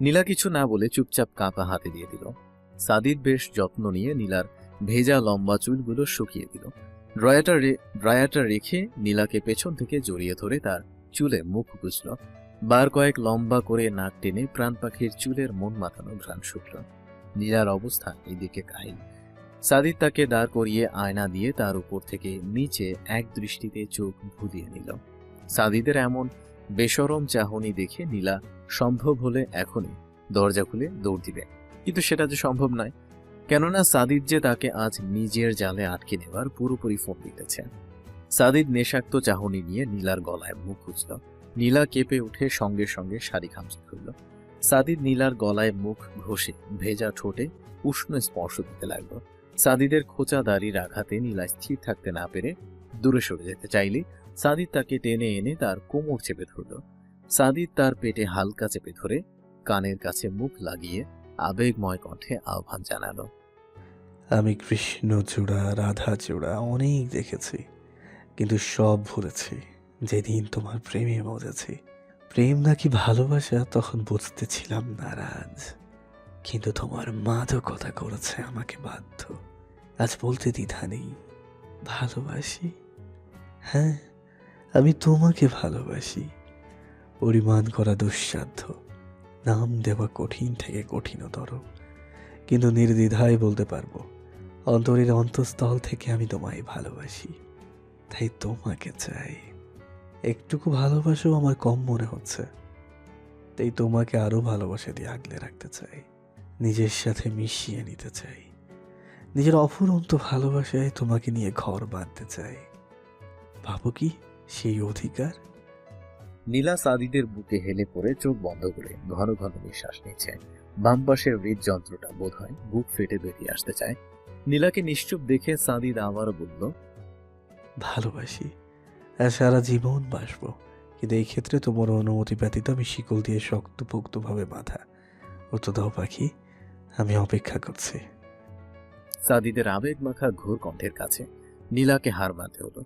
নীলা কিছু না বলে চুপচাপ কাপা হাতে দিয়ে দিল। সাদিদ বেশ যত্ন নিয়ে নীলার ভেজা লম্বা চুলগুলো শুকিয়ে দিল। ড্রয়ারটা রেখে নীলাকে পেছন থেকে জড়িয়ে ধরে তার চুলে মুখ গুজল। বার কয়েক লম্বা করে নাক টেনে প্রাণ পাখির চুলের মন মাতানো ঘ্রাণ শুকল। নীলার অবস্থা এদিকে কাহিল। সাদিদ তাকে দাঁড় করিয়ে আয়না দিয়ে তার উপর থেকে নিচে এক দৃষ্টিতে চোখ ভুলিয়ে নিল। সাদিদের এমন বেশরম চাহনি দেখে নীলা সম্ভব হলে এখনই দরজা খুলে দৌড় দিবে, কিন্তু সেটা যে সম্ভব নয়, কেননা সাদিদ যে তাকে আজ নিজের জালে আটকে নেওয়ার পুরোপুরি ফোন দিতেছে। সাদিদ নেশাক্ত চাহনি নিয়ে নীলার গলায় মুখ গুজল। নীলা কেঁপে উঠে সঙ্গে সঙ্গে শাড়ি খামচে খুলল। সাদিদ নীলার গলায় মুখ ঘষে ভেজা ঠোঁটে উষ্ণ স্পর্শ দিতে লাগলো। সাদিদের খোঁচা দাড়ির আঘাতে নীলা স্থির থাকতে না পেরে দূরে সরে যেতে চাইলে সাদিদ তাকে টেনে এনে তার কোমর চেপে ধরল। সাদিদ তার পেটে হালকা চেপে ধরে কানের কাছে মুখ লাগিয়ে আবেগময় কণ্ঠে আহ্বান জানালো। আমি কৃষ্ণচূড়া রাধাচূড়া অনেক দেখেছি, কিন্তু সব ভুলেছি যেদিন তোমার প্রেমে মজেছি। প্রেম নাকি ভালোবাসা তখন বুঝতেছিলাম নারাজ, কিন্তু তোমার মাদকতা করেছে আমাকে বাধ্য। আজ বলতে দ্বিধা নেই, ভালোবাসি। হ্যাঁ, আমি তোমাকে ভালোবাসি। পরিমাণ করা দুঃসাধ্য, নাম দেওয়া কঠিন থেকে কঠিনতর, কিন্তু নির্দ্বিধায় বলতে পারবো অন্তরের অন্তঃস্থল থেকে আমি তোমায় ভালোবাসি। তাই তোমাকে চাই। একটুকু ভালোবাসাও আমার কম মনে হচ্ছে, তাই তোমাকে আরো ভালোবাসা দিয়ে আগলে রাখতে চাই, নিজের সাথে মিশিয়ে নিতে চাই। নিজের অফুরন্ত ভালোবাসায় তোমাকে নিয়ে ঘর বাঁধতে চাই। ভাবো কি সেই অধিকার? নীলা সাদিদের বুকে হেলে পড়ে চোখ বন্ধ করে ঘন ঘন নিঃশ্বাস নিচ্ছে। বাম পাশের হৃদযন্ত্রটা বোধ হয় বুক ফেটে বেরিয়ে আসতে চায়। নীলাকে নিশ্চুপ দেখে সাদিদ আবারও বলল, ভালোবাসি আর সারা জীবন বাসবো, কিন্তু এই ক্ষেত্রে তোমার অনুমতি ব্যতীত আমি শিকল দিয়ে শক্তপোক্তভাবে বাঁধা। ও তো দাও পাখি, আমি অপেক্ষা করছি। সাদিদের আবেগ মাখা ঘোর কণ্ঠের কাছে নীলাকে হার মানতে হলো।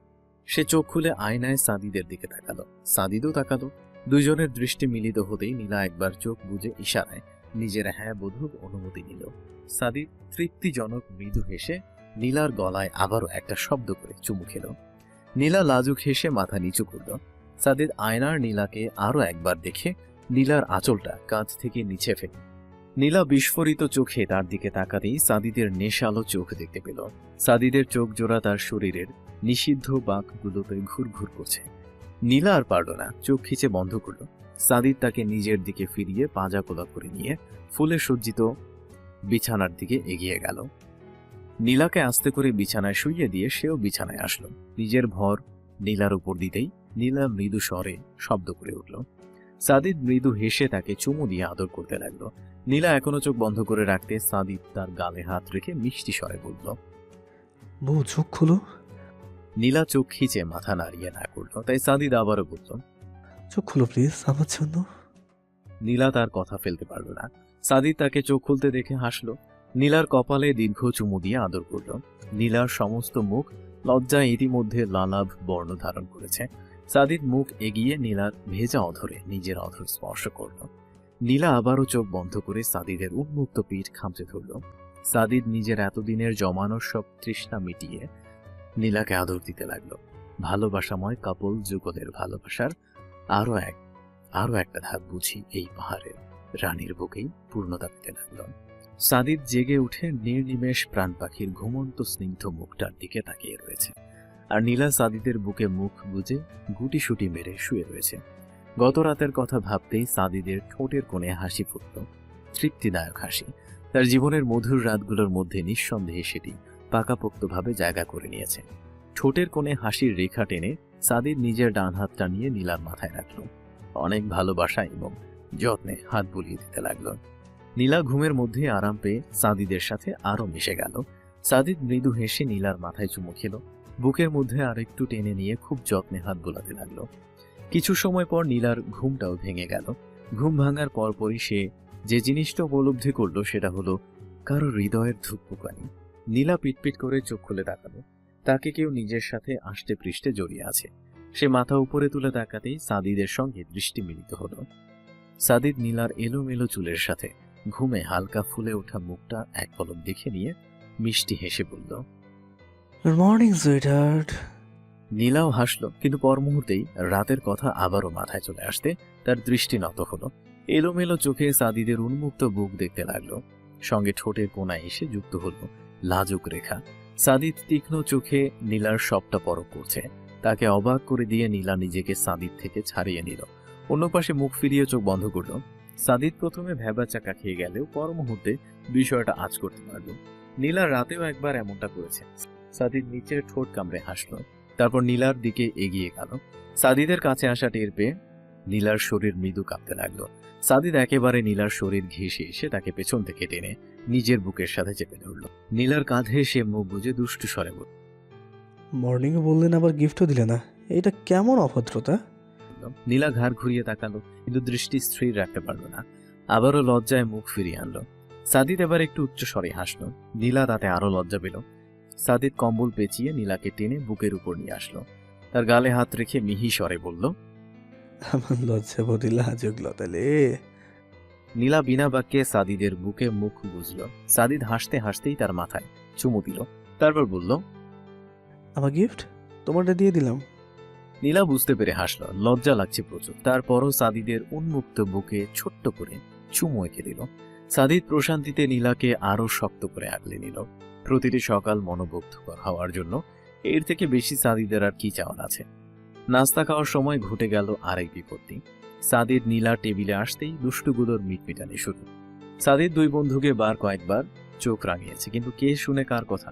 সে চোখ খুলে আয়নায় সাদিদের দিকে তাকালো, সাদিদও তাকালো। দুজনের দৃষ্টি মিলিত হতেই নীলা একবার চোখ বুজে ইশারায় নিজের হ্যাঁ বোধক অনুমতি নিল। সাদিদ তৃপ্তিজনক মৃদু হেসে নীলার গলায় আবারও একটা শব্দ করে চুমু খেল। নীলা লাজুক হেসে মাথা নিচু করল। সাদিদ আয়নার নীলাকে আরো একবার দেখে নীলার আঁচলটা কাঁধ থেকে নিচে ফেলে। নীলা বিস্ফোরিত চোখে তার দিকে তাকাতেই সাদিদের নেশালো চোখ দেখতে পেল। সাদিদের চোখ জোড়া তার শরীরের নিষিদ্ধ বাঁকগুলোতে ঘুরঘুর করছে। নীলা আর পারল না, চোখ খিচে বন্ধ করল। সাদিদ তাকে নিজের দিকে ফিরিয়ে পাঁজা কোলা করে নিয়ে ফুলে সজ্জিত বিছানার দিকে এগিয়ে গেল। নীলাকে আস্তে করে বিছানায় শুইয়ে দিয়ে সেও বিছানায় আসলো। নিজের ভর নীলার উপর দিতেই নীলা মৃদু স্বরে শব্দ করে উঠল। সাদিদ মৃদু হেসে তাকে চুমু দিয়ে আদর করতে লাগলো। নীলা এখনো চোখ বন্ধ করে রাখতে সাদিদ তার গালে হাত রেখে মিষ্টি স্বরে বলল, বউ চোখ খুলো। নীলা চোখ খিচে মাথা নাড়িয়ে না করল, তাই সাদিদ আবারও বলল, চোখ খুলো প্লিজ আমার জন্য। নীলা তার কথা ফেলতে পারল না। সাদিদ তাকে চোখ খুলতে দেখে হাসলো। নীলার কপালে দীর্ঘ চুমু দিয়ে আদর করল। নীলার সমস্ত মুখ লজ্জায় ইতিমধ্যে লালাভ বর্ণ ধারণ করেছে। সাদিদ মুখ এগিয়ে নীলার ভেজা অধরে নিজের অধর স্পর্শ করল। নীলা আবারও চোখ বন্ধ করে সাদিদের উন্মুক্ত পিঠ খামচে ধরল। সাদিদ নিজের এতদিনের জমানো সব তৃষ্ণা মিটিয়ে নীলাকে আদর দিতে লাগলো। ভালোবাসাময় কাপল যুগলের ভালোবাসার আরো একটা ধাপ বুঝি এই পাহাড়ের রানীর বুকেই পূর্ণতা পেতে লাগলো। সাদিদ জেগে উঠে নির্নিমেষ প্রাণ পাখির ঘুমন্ত স্নিগ্ধ মুখটার দিকে তাকিয়ে রয়েছে, আর নীলা সাদিদের বুকে মুখ গুজে গুটিসুটি মেরে শুয়ে রয়েছে। গত রাতের কথা ভাবতেই সাদিদের ঠোঁটের কোণে হাসি ফুটল, তৃপ্তিদায়ক হাসি। তার জীবনের মধুর রাতগুলোর মধ্যে নিঃসন্দেহে সেটি পাকাপোক্তভাবে জায়গা করে নিয়েছে। ঠোঁটের কোণে হাসির রেখা টেনে সাদিদ নিজের ডান হাতটা নিয়ে নীলার মাথায় রাখল। অনেক ভালোবাসা এবং যত্নে হাত বুলিয়ে দিতে লাগলো। নীলা ঘুমের মধ্যে আরাম পেয়ে সাদিদের সাথে আরো মিশে গেল। সাদিদ মৃদু হেসে নীলার মাথায় চুমু খেল। বুকের মধ্যে আর একটু টেনে নিয়ে খুব যত্নে হাত বোলাতে লাগলো। কিছু সময় পর নীলার ঘুমটাও ভেঙে গেল। ঘুম ভাঙার পরপরই সে যে জিনিসটা উপলব্ধি করলো সেটা হলো কারো হৃদয়ের ধুকপুকানি। নীলা পিটপিট করে চোখ খুলে তাকালো। তাকে কেউ নিজের সাথে আষ্টে পৃষ্ঠে জড়িয়ে আছে। সে মাথা উপরে তুলে তাকাতেই সাদিদের সঙ্গে দৃষ্টি মিলিত হলো। সাদিদ নীলার এলোমেলো চুলের সাথে ঘুমে হালকা ফুলে ওঠা মুখটা এক পলক দেখে নিয়ে মিষ্টি হেসে বলল। Good morning sweetheart. নীলাও হাসল, কিন্তু পর মুহূর্তেই রাতের কথা আবারও মাথায় চলে আসতে তার দৃষ্টি নত হলো। এলোমেলো চোখে সাদিদের উন্মুক্ত বুক দেখতে লাগলো। সঙ্গে ঠোঁটের কোণায় এসে যুক্ত হলো লাজুক রেখা। সাদিদ তীক্ষ্ণ চোখে নীলার সবটা পরখ করছে। তাকে অবাক করে দিয়ে নীলা নিজেকে সাদিদ থেকে ছাড়িয়ে নিল। অন্য পাশে মুখ ফিরিয়ে চোখ বন্ধ করল। সাদিদ প্রথমে ভ্যাবাচাকা খেয়ে গেলেও পর মুহূর্তে বিষয়টা আঁচ করতে পারল। নীলা রাতেও একবার এমনটা করেছে। সাদিদ নিচের ঠোঁট কামড়ে হাসল, তারপর নীলার দিকে এগিয়ে গেল। সাদিদের কাছে আসা টের পেয়ে নীলার শরীর মৃদু কাঁপতে লাগলো। সাদিদ একেবারে নীলার শরীর ঘেঁষে এসে তাকে পেছন থেকে টেনে নিজের বুকের সাথে চেপে ধরল। নীলার কাঁধে সে মুখ বুজে দুষ্টু স্বরে বলল। মর্নিংয়ে বললেন, আবার গিফটও দিলে না, এটা কেমন অভদ্রতা? নীলা ঘাড় ঘুরিয়ে তাকালো, কিন্তু দৃষ্টি স্থির রাখতে পারল না। আবারও লজ্জায় মুখ ফিরিয়ে আনলো। সাদিদ এবার একটু উচ্চ স্বরে হাসলো। নীলা তাতে আরো লজ্জা পেল। সাদিদ কম্বল পেঁচিয়ে নীলাকে টেনে বুকের উপর নিয়ে আসলো। তার গালে হাত রেখে মিহি স্বরে বলল। আমার লজ্জা বদি লাজুক লতালে। নীলা বিনা বাক্যে সাদিদের বুকে মুখ গুজল। সাদিদ হাসতে হাসতেই তার মাথায় চুমু দিল, তারপর বলল, আমার গিফট তোমারটা দিয়ে দিলাম। নীলা বুঝতে পেরে হাসল। লজ্জা লাগছে প্রচুর। তারপরও সাদিদের উন্মুক্ত বুকে ছোট্ট করে চুমু এঁকে দিল। সাদিদ প্রশান্তিতে নীলাকে আরো শক্ত করে আগলে নিল। প্রতিটি সকাল মনোমুগ্ধকর হওয়ার জন্য এর থেকে বেশি সাদিদের আর কি চাওয়ার আছে। নাস্তা খাওয়ার সময় ঘটে গেল আরেক বিপত্তি। সাদিদ নীলা টেবিলে আসতেই দুষ্টুগুলোর মিটমিটানি শুরু। সাদিদ দুই বন্ধুকে কয়েকবার চোখ রাঙিয়েছে, কিন্তু কে শুনে কার কথা।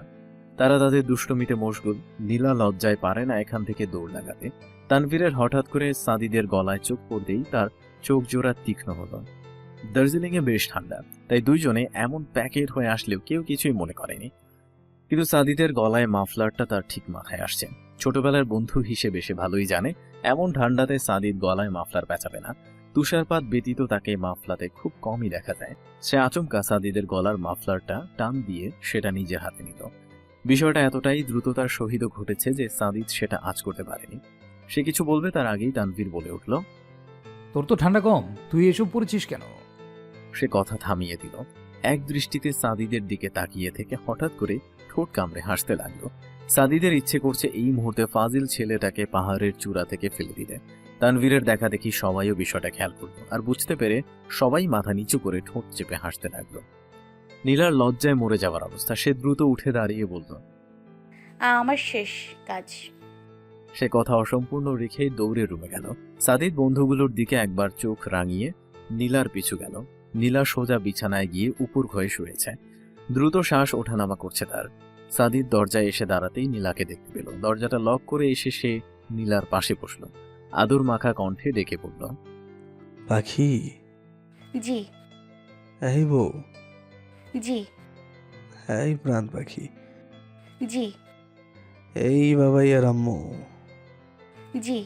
তারা তাদের দুষ্টমিতে মশগুল। নীলা লজ্জায় পারে না এখান থেকে দৌড় লাগাতে। তানভীরের হঠাৎ করে সাদিদের গলায় চোখ পড়তেই তার চোখ জোড়া তীক্ষ্ণ হলো। দার্জিলিং এ বেশ ঠান্ডা, তাই দুইজনে এমন প্যাকেট হয়ে আসলেও কেউ কিছুই মনে করেনি। কিন্তু সাদিদের গলায় মাফলারটা তার ঠিক মাথায় আসছে। ছোটবেলার বন্ধু হিসেবে সে ভালোই জানে এমন ঠান্ডাতে সাদিদ গলায় মাফলার পেঁচাবে না। তুষারপাত ব্যতীত তাকে মাফলাতে খুব কমই দেখা যায়। সে আচমকা সাদিদের গলার মাফলারটা টান দিয়ে সেটা নিজের হাতে নিল। বিষয়টা এতটাই দ্রুততার সহিত ঘটেছে যে সাদিদ সেটা আঁচ করতে পারেনি। সে কিছু বলবে তার আগেই তানভীর বলে উঠল, তোর তো ঠান্ডা কম, তুই এসব পড়েছিস কেন? সে কথা থামিয়ে দিল। এক দৃষ্টিতে সাদিদের দিকে তাকিয়ে থেকে হঠাৎ করে ঠোঁট কামড়ে হাসতে লাগলো। সাদিদের ইচ্ছে করছে এই মুহূর্তে ফাজিল ছেলেটাকে পাহাড়ের চূড়া থেকে ফেলে দিতে। তানভীরের দেখা দেখি সবাইও বিষয়টা খেয়াল করলো, আর বুঝতে পেরে সবাই মাথা নিচু করে ঠোঁট চেপে হাসতে লাগলো। নীলার লজ্জায় মরে যাওয়ার অবস্থা। সে দ্রুত উঠে দাঁড়িয়ে বলল, আমার শেষ কাজ। সে কথা অসম্পূর্ণ রেখেই দৌড়ে রুমে গেল। সাদিদ বন্ধুগুলোর দিকে একবার চোখ রাঙিয়ে নীলার পিছু গেল। নীলা সোজা বিছানায় গিয়ে উপর ঘরে শুয়েছে। দ্রুত শ্বাস ওঠানামা করছে তার। সাদিদ দরজায় এসে দাঁড়াতেই নীলাকে দেখতে পেল। দরজাটা লক করে এসে সে নীলার পাশে বসল। আদর মাখা কণ্ঠে ডেকে পড়ল, পাখি। জি এই বউ। জি এই প্রাণ পাখি। জি এই বাবাই আর আম্মু। জি।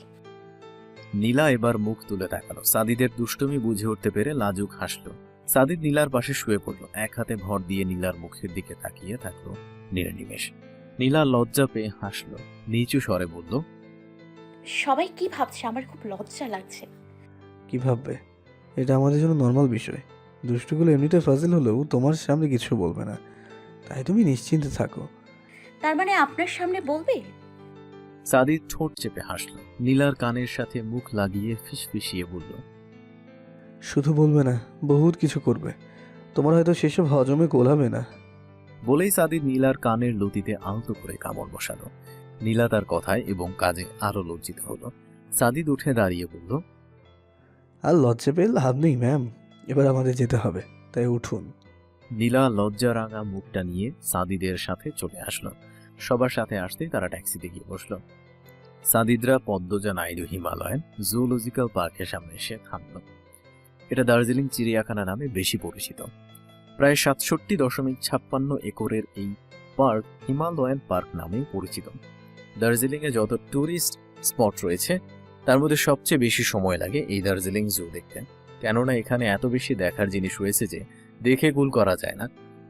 নীলা এবার মুখ তুলে তাকালো। সাদিদের দুষ্টুমি বুঝে উঠতে পেরে লাজুক হাসলো। সাদিদ নীলার পাশে শুয়ে পড়ল। এক হাতে ভর দিয়ে নীলার মুখের দিকে তাকিয়ে থাকলো নির্নিমেষ। নীলা লজ্জা পেয়ে হাসলো। নিচু স্বরে বলল, সবাই কি ভাবছে? আমার খুব লজ্জা লাগছে। কি ভাববে? এটা আমাদের জন্য নর্মাল বিষয়। দুষ্টুগুলো এমনিতে ফাজিল হলেও তোমার সামনে কিছু বলবে না, তাই তুমি নিশ্চিন্তে থাকো। তার মানে আপনার সামনে বলবে? সাদিদ ঠোঁট চেপে হাসল। নীলার কানের সাথে মুখ লাগিয়ে ফিসফিসিয়ে বলল, শুধু বলবে না, বহুত কিছু করবে। তোমার হয়তো সেসব হজমে গোলাবে না। বলেই সাদিদ নীলার কানের লতিতে আলতো করে কামড় বসালো। নীলা তার কথায় এবং কাজে আরো লজ্জিত হলো। সাদিদ উঠে দাঁড়িয়ে বলল, আর লজ্জা পেয়ে লাভ নেই ম্যাম, এবার আমাদের যেতে হবে, তাই উঠুন। নীলা লজ্জা রাঙা মুখটা নিয়ে সাদিদের সাথে চলে আসলো। সবার সাথে আসতেই তারা ট্যাক্সিতে গিয়ে বসলো। সাদিদরা পদ্মজা নাইডু হিমালয়ান জুওলজিক্যাল পার্কের সামনে এসে থামল। এটা দার্জিলিং চিড়িয়াখানা নামে বেশি পরিচিত। প্রায় 67.56 একরের এই পার্ক হিমালয়ান পার্ক নামে পরিচিত। দার্জিলিংয়ে যত ট্যুরিস্ট স্পট রয়েছে তার মধ্যে সবচেয়ে বেশি সময় লাগে এই দার্জিলিং জু দেখতে, কেননা এখানে এত বেশি দেখার জিনিস রয়েছে যে দেখে কুল করা যায় না।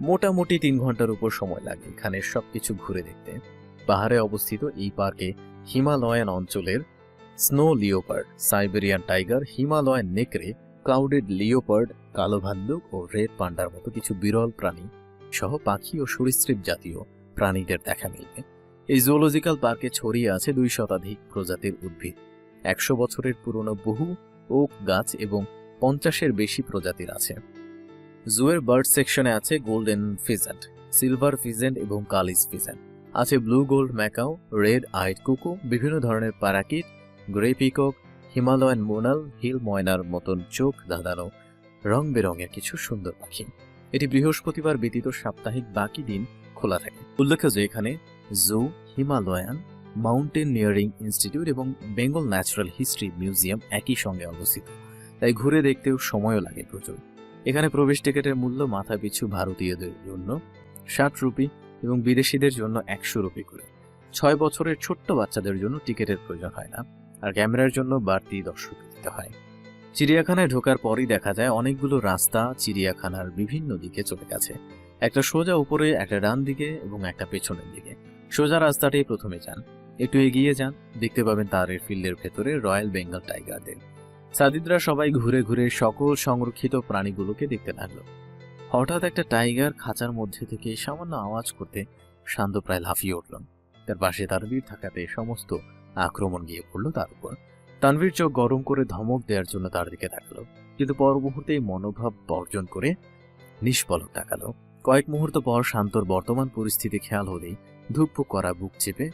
মোটামুটি 3 ঘন্টার উপর সময় লাগে এখানে সবকিছু ঘুরে দেখতে। পাহাড়ে অবস্থিত এই পার্কে হিমালয়ান অঞ্চলের snow leopard, Siberian tiger, Himalayan নেকড়ে, ক্লাউডেড লিওপার্ড, কালো ভাল্লুক ও রেড পান্ডার মতো কিছু বিরল প্রাণী সহ পাখি ও সরীসৃপ জাতীয় প্রাণীদের দেখা মিলবে। এই জুওলজিক্যাল পার্কে ছড়িয়ে আছে 2 শতাধিক প্রজাতির উদ্ভিদ, 100 বছরের পুরনো বহু ওক গাছ এবং 50-এর বেশি প্রজাতির আছে। জুয়ের বার্ড সেকশনে আছে গোল্ডেন ফিজেন্ট, সিলভার ফিজেন্ট এবং কালিজ ফিজেন্ট, আছে blue gold macaw, red eyed cuckoo, বিভিন্ন ধরনের parakeet, grey peacock, Himalayan monal, hill ময়নার মতন চোখ ধাঁধানো রং বেরঙের কিছু সুন্দর পাখি। এটি বৃহস্পতিবার ব্যতীত সাপ্তাহিক বাকি দিন খোলা থাকে। উল্লেখ্য যে এখানে জু, হিমালয়ান মাউন্টেনিয়ারিং ইনস্টিটিউট এবং বেঙ্গল ন্যাচারাল হিস্ট্রি মিউজিয়াম একই সঙ্গে অবস্থিত, তাই ঘুরে দেখতেও সময়ও লাগে প্রচুর। এখানে প্রবেশ টিকিটের মূল্য মাথা পিছু ভারতীয়দের জন্য 60 রুপি এবং বিদেশিদের জন্য 100 রুপি করে। 6 বছরের ছোট্ট বাচ্চাদের জন্য টিকিটের প্রয়োজন হয় না, আর ক্যামেরার জন্য বাড়তি 10 রুপি দিতে হয়। চিড়িয়াখানায় ঢোকার পরই দেখা যায় অনেকগুলো রাস্তা চিড়িয়াখানার বিভিন্ন দিকে চলে গেছে। একটা সোজা উপরে, একটা ডান দিকে এবং একটা পেছনের দিকে। সোজা রাস্তাটাই প্রথমে যান, একটু এগিয়ে যান, দেখতে পাবেন তারের ফিল্ডের ভেতরে রয়্যাল বেঙ্গল টাইগারদের। সাদিদরা সবাই ঘুরে ঘুরে সকল সংরক্ষিত প্রাণীগুলোকে দেখতে লাগলো। হঠাৎ একটা টাইগার খাঁচার মধ্যে থেকে সামান্য আওয়াজ করতে শান্ত প্রায় লাফিয়ে উঠল। তার পাশে তানভীর থাকাতে সমস্ত আক্রমণ গিয়ে পড়ল তার উপর। তানভীর চোখ গরম করে ধমক দেওয়ার জন্য তার দিকে তাকালো, কিন্তু পর মুহূর্তেই মনোভাব বর্জন করে নিষ্পলক তাকালো। কয়েক মুহূর্ত পর শান্তর বর্তমান পরিস্থিতি খেয়াল হলেই ধুকপুক করা বুক চেপে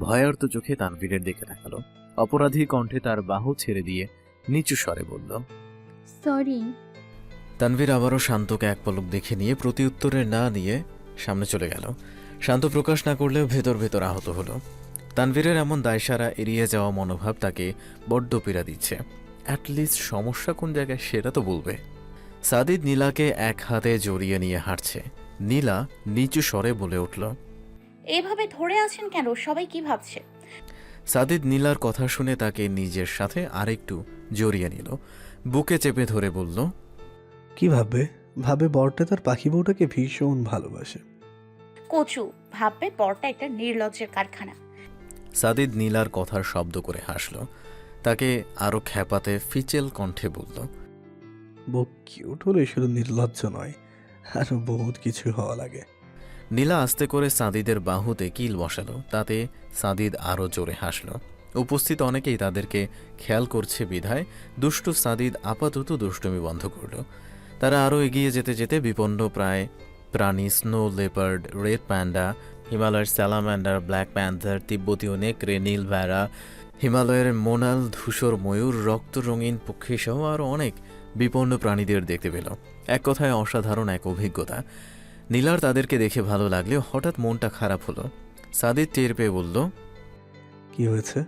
ভয়ার্ত চোখে তানভীরের দিকে তাকালো। অপরাধী কণ্ঠে তার বাহু ছেড়ে দিয়ে নিচু স্বরে বলল, সরি। তানভীর আবারও শান্তকে এক পলক দেখে নিয়ে প্রতিউত্তরে না নিয়ে সামনে চলে গেল। শান্ত প্রকাশ না করলেও ভেতর ভেতর আহত হলো। তানভীরের এমন দায়সারা এড়িয়ে যাওয়া মনোভাব তাকে বড্ড পীড়া দিচ্ছে। অ্যাটলিস্ট সমস্যা কোন জায়গায় সেটা তো বলবে। সাদিদ নীলাকে এক হাতে জড়িয়ে নিয়ে হাঁটছে। নীলা নিচু স্বরে বলে উঠল, এভাবে ধরে আছেন কেন? সবাই কি ভাবছে? সাদিদ নীলার কথা শুনে তাকে নিজের সাথে আরেকটু জড়িয়ে নিল, বুকে চেপে ধরে বলল, কি ভাববে? ভাবে বরটা তার পাখি বউটাকে ভীষণ ভালোবাসে। কচু ভাববে বরটা একটা নির্লজ্জের কারখানা। সাদিদ নীলার কথার শব্দ করে হাসল, তাকে আরো খ্যাপাতে ফিচেল কণ্ঠে বলল, বউ কিউট হলে শুধু নির্লজ্জ নয়, আরো বহুত কিছু হওয়া লাগে। নীলা আস্তে করে সাদিদের বাহুতে কিল বসালো, তাতে সাদিদ আরো জোরে হাসল। উপস্থিত অনেকেই তাদেরকে খেয়াল করছে বিধায় দুষ্টু সাদিদ আপাতত দুষ্টুমি বন্ধ করল। তারা আরও এগিয়ে যেতে যেতে বিপন্ন প্রায় প্রাণী, স্নো লেপার্ড, রেড প্যান্ডা, হিমালয়ের স্যালামান্ডার, ব্ল্যাক প্যান্থার, তিব্বতীয় নেকড়ে, নীল ভেড়া, হিমালয়ের মোনাল, ধূসর ময়ূর, রক্ত রঙিন পক্ষী সহ আরও অনেক বিপন্ন প্রাণীদের দেখতে পেল। এক কথায় অসাধারণ এক অভিজ্ঞতা। নীলার তাদেরকে দেখে ভালো লাগলেও হঠাৎ মনটা খারাপ হলো। সাদিদ টের পেয়ে বলল, কি হয়েছে?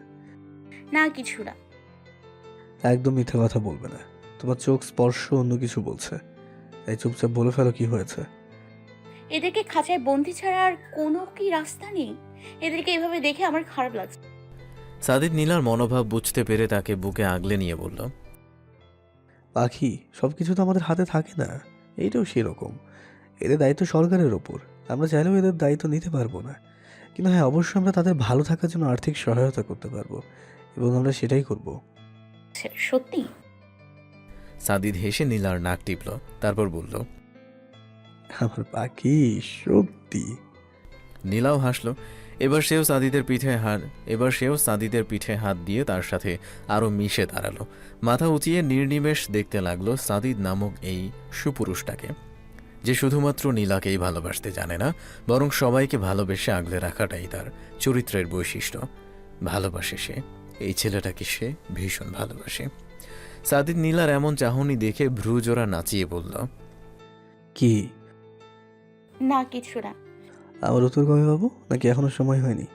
না কিছু না। একদম মিথ্যা কথা বলবে না, তোমার চোখ স্পর্শ অন্য কিছু বলছে, তাই চুপচাপ বলে ফেলো কি হয়েছে। এদেরকে খাঁচায় বন্দি ছাড়া আর কোনো কি রাস্তা নেই? এদেরকে এভাবে দেখে আমার খারাপ লাগছে। সাদিদ নীলার মনোভাব বুঝতে পেরে তাকে বুকে আগলে নিয়ে বলল, পাখি সবকিছু তো আমাদের হাতে থাকে না, এইটাও সেরকম। এদের দায়িত্ব সরকারের ওপর, আমরা চাইলেও এদের দায়িত্ব নিতে পারবো না। কিন্তু হ্যাঁ, অবশ্যই আমরা তাদের ভালো থাকার জন্য আর্থিক সহায়তা করতে পারবো, এবং আমরা সেটাই করব। সত্যি? সাদিদ হেসে নীলার নাক টিপল, তারপর বলল, আমার পাখি সত্যি। নীলাও হাসল। এবার সেও সাদিদের পিঠে হাত দিয়ে তার সাথে আরো মিশে দাঁড়ালো। মাথা উঁচিয়ে নির্নিমেষ দেখতে লাগলো সাদিদ নামক এই সুপুরুষটাকে, যে শুধুমাত্র নীলাকেই ভালোবাসতে জানে না, বরং সবাইকে ভালোবেসে আগলে রাখাটাই তার চরিত্রের বৈশিষ্ট্য। ভালোবাসে সে, এই ছেলেটাকে সে ভীষণ ভালোবাসে। সাদিদ নীলার এমন চাহনি দেখে ভ্রুজোড়া নাচিয়ে বলল, কি? না কিছু না। আমার উত্তর কবে পাবো, নাকি এখনো সময় হয়নি?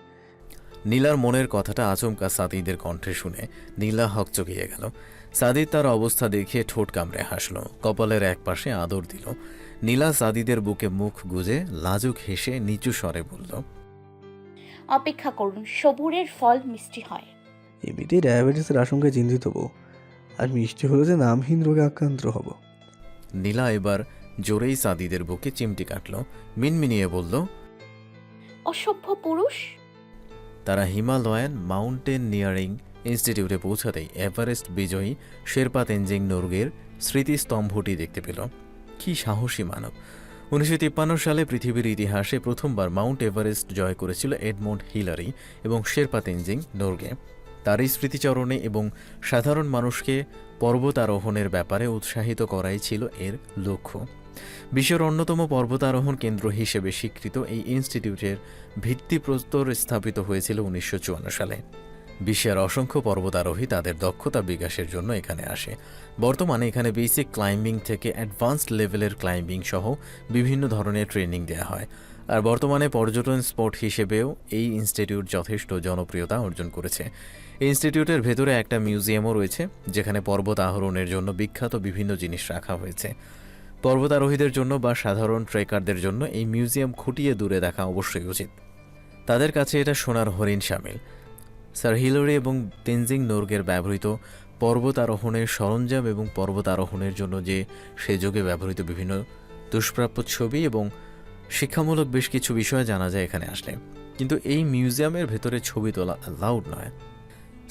নীলার মনের কথাটা আচমকা সাদিদের কণ্ঠে শুনে নীলা হকচকিয়ে গেল। সাদিদ তার অবস্থা দেখে ঠোঁট কামড়ে হাসল, কপালের এক পাশে আদর দিল। নীলা সাদিদের বুকে মুখ গুজে লাজুক হেসে নিচু স্বরে বলল, অপেক্ষা করুন, সবুরের ফল মিষ্টি হয়। এমনিতেই ডায়াবেটিসের আশঙ্কায় চিন্তিত বউ, আর মিষ্টি হলে যে নামহীন রোগে আক্রান্ত হব। নীলা এবার জোরেই সাদিদের বুকে চিমটি কাটল, মিনমিনিয়ে বলল, অসভ্য পুরুষ। তারা হিমালয়ান মাউন্টেনিয়ারিং ইনস্টিটিউটে পৌঁছাতেই এভারেস্ট বিজয়ী শেরপা তেনজিং নোরগের স্মৃতিস্তম্ভটি দেখতে পেল। কি সাহসী মানব! 1953 সালে পৃথিবীর ইতিহাসে প্রথমবার মাউন্ট এভারেস্ট জয় করেছিল এডমন্ড হিলারি এবং শেরপা তেনজিং নোরগে। তার এই স্মৃতিচরণে এবং সাধারণ মানুষকে পর্বতারোহণের ব্যাপারে উৎসাহিত করাই ছিল এর লক্ষ্য। বিশ্বের অন্যতম পর্বতারোহণ কেন্দ্র হিসেবে স্বীকৃত এই ইনস্টিটিউটের ভিত্তিপ্রস্তর স্থাপিত হয়েছিল 1954 সালে। বিশ্বের অসংখ্য পর্বতারোহী তাদের দক্ষতা বিকাশের জন্য এখানে আসে। বর্তমানে এখানে বেসিক ক্লাইম্বিং থেকে অ্যাডভান্সড লেভেলের ক্লাইম্বিং সহ বিভিন্ন ধরনের ট্রেনিং দেওয়া হয়। আর বর্তমানে পর্যটন স্পট হিসেবেও এই ইনস্টিটিউট যথেষ্ট জনপ্রিয়তা অর্জন করেছে। এই ইনস্টিটিউটের ভেতরে একটা মিউজিয়ামও রয়েছে, যেখানে পর্বত আরোহণের জন্য বিখ্যাত বিভিন্ন জিনিস রাখা হয়েছে। পর্বতারোহীদের জন্য বা সাধারণ ট্রেকারদের জন্য এই মিউজিয়াম খুঁটিয়ে দূরে দেখা অবশ্যই উচিত। তাদের কাছে এটা সোনার হরিণ শামিল। স্যার হিলারি এবং তেনজিং নোরগের ব্যবহৃত পর্বতারোহণের সরঞ্জাম এবং পর্বতারোহণের জন্য যে সে যুগে ব্যবহৃত বিভিন্ন দুষ্প্রাপ্য ছবি এবং শিক্ষামূলক বেশ কিছু বিষয় জানা যায় এখানে আসলে। কিন্তু এই মিউজিয়ামের ভেতরে ছবি তোলা অ্যালাউড নয়।